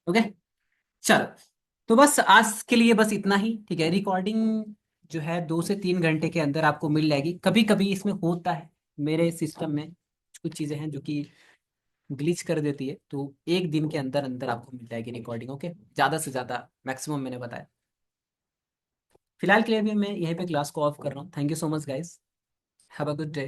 ओके, चलो। तो बस आज के लिए बस इतना ही, ठीक है। रिकॉर्डिंग जो है 2 से 3 घंटे के अंदर आपको मिल जाएगी। कभी कभी इसमें होता है, मेरे सिस्टम में कुछ चीजें हैं जो कि ग्लिच कर देती है, तो एक दिन के अंदर अंदर आपको मिल जाएगी रिकॉर्डिंग, ओके। ज्यादा से ज्यादा मैक्सिमम मैंने बताया। फिलहाल के लिए भी मैं यहीं पे क्लास को ऑफ कर रहा हूँ। Thank you so much guys, have a good day.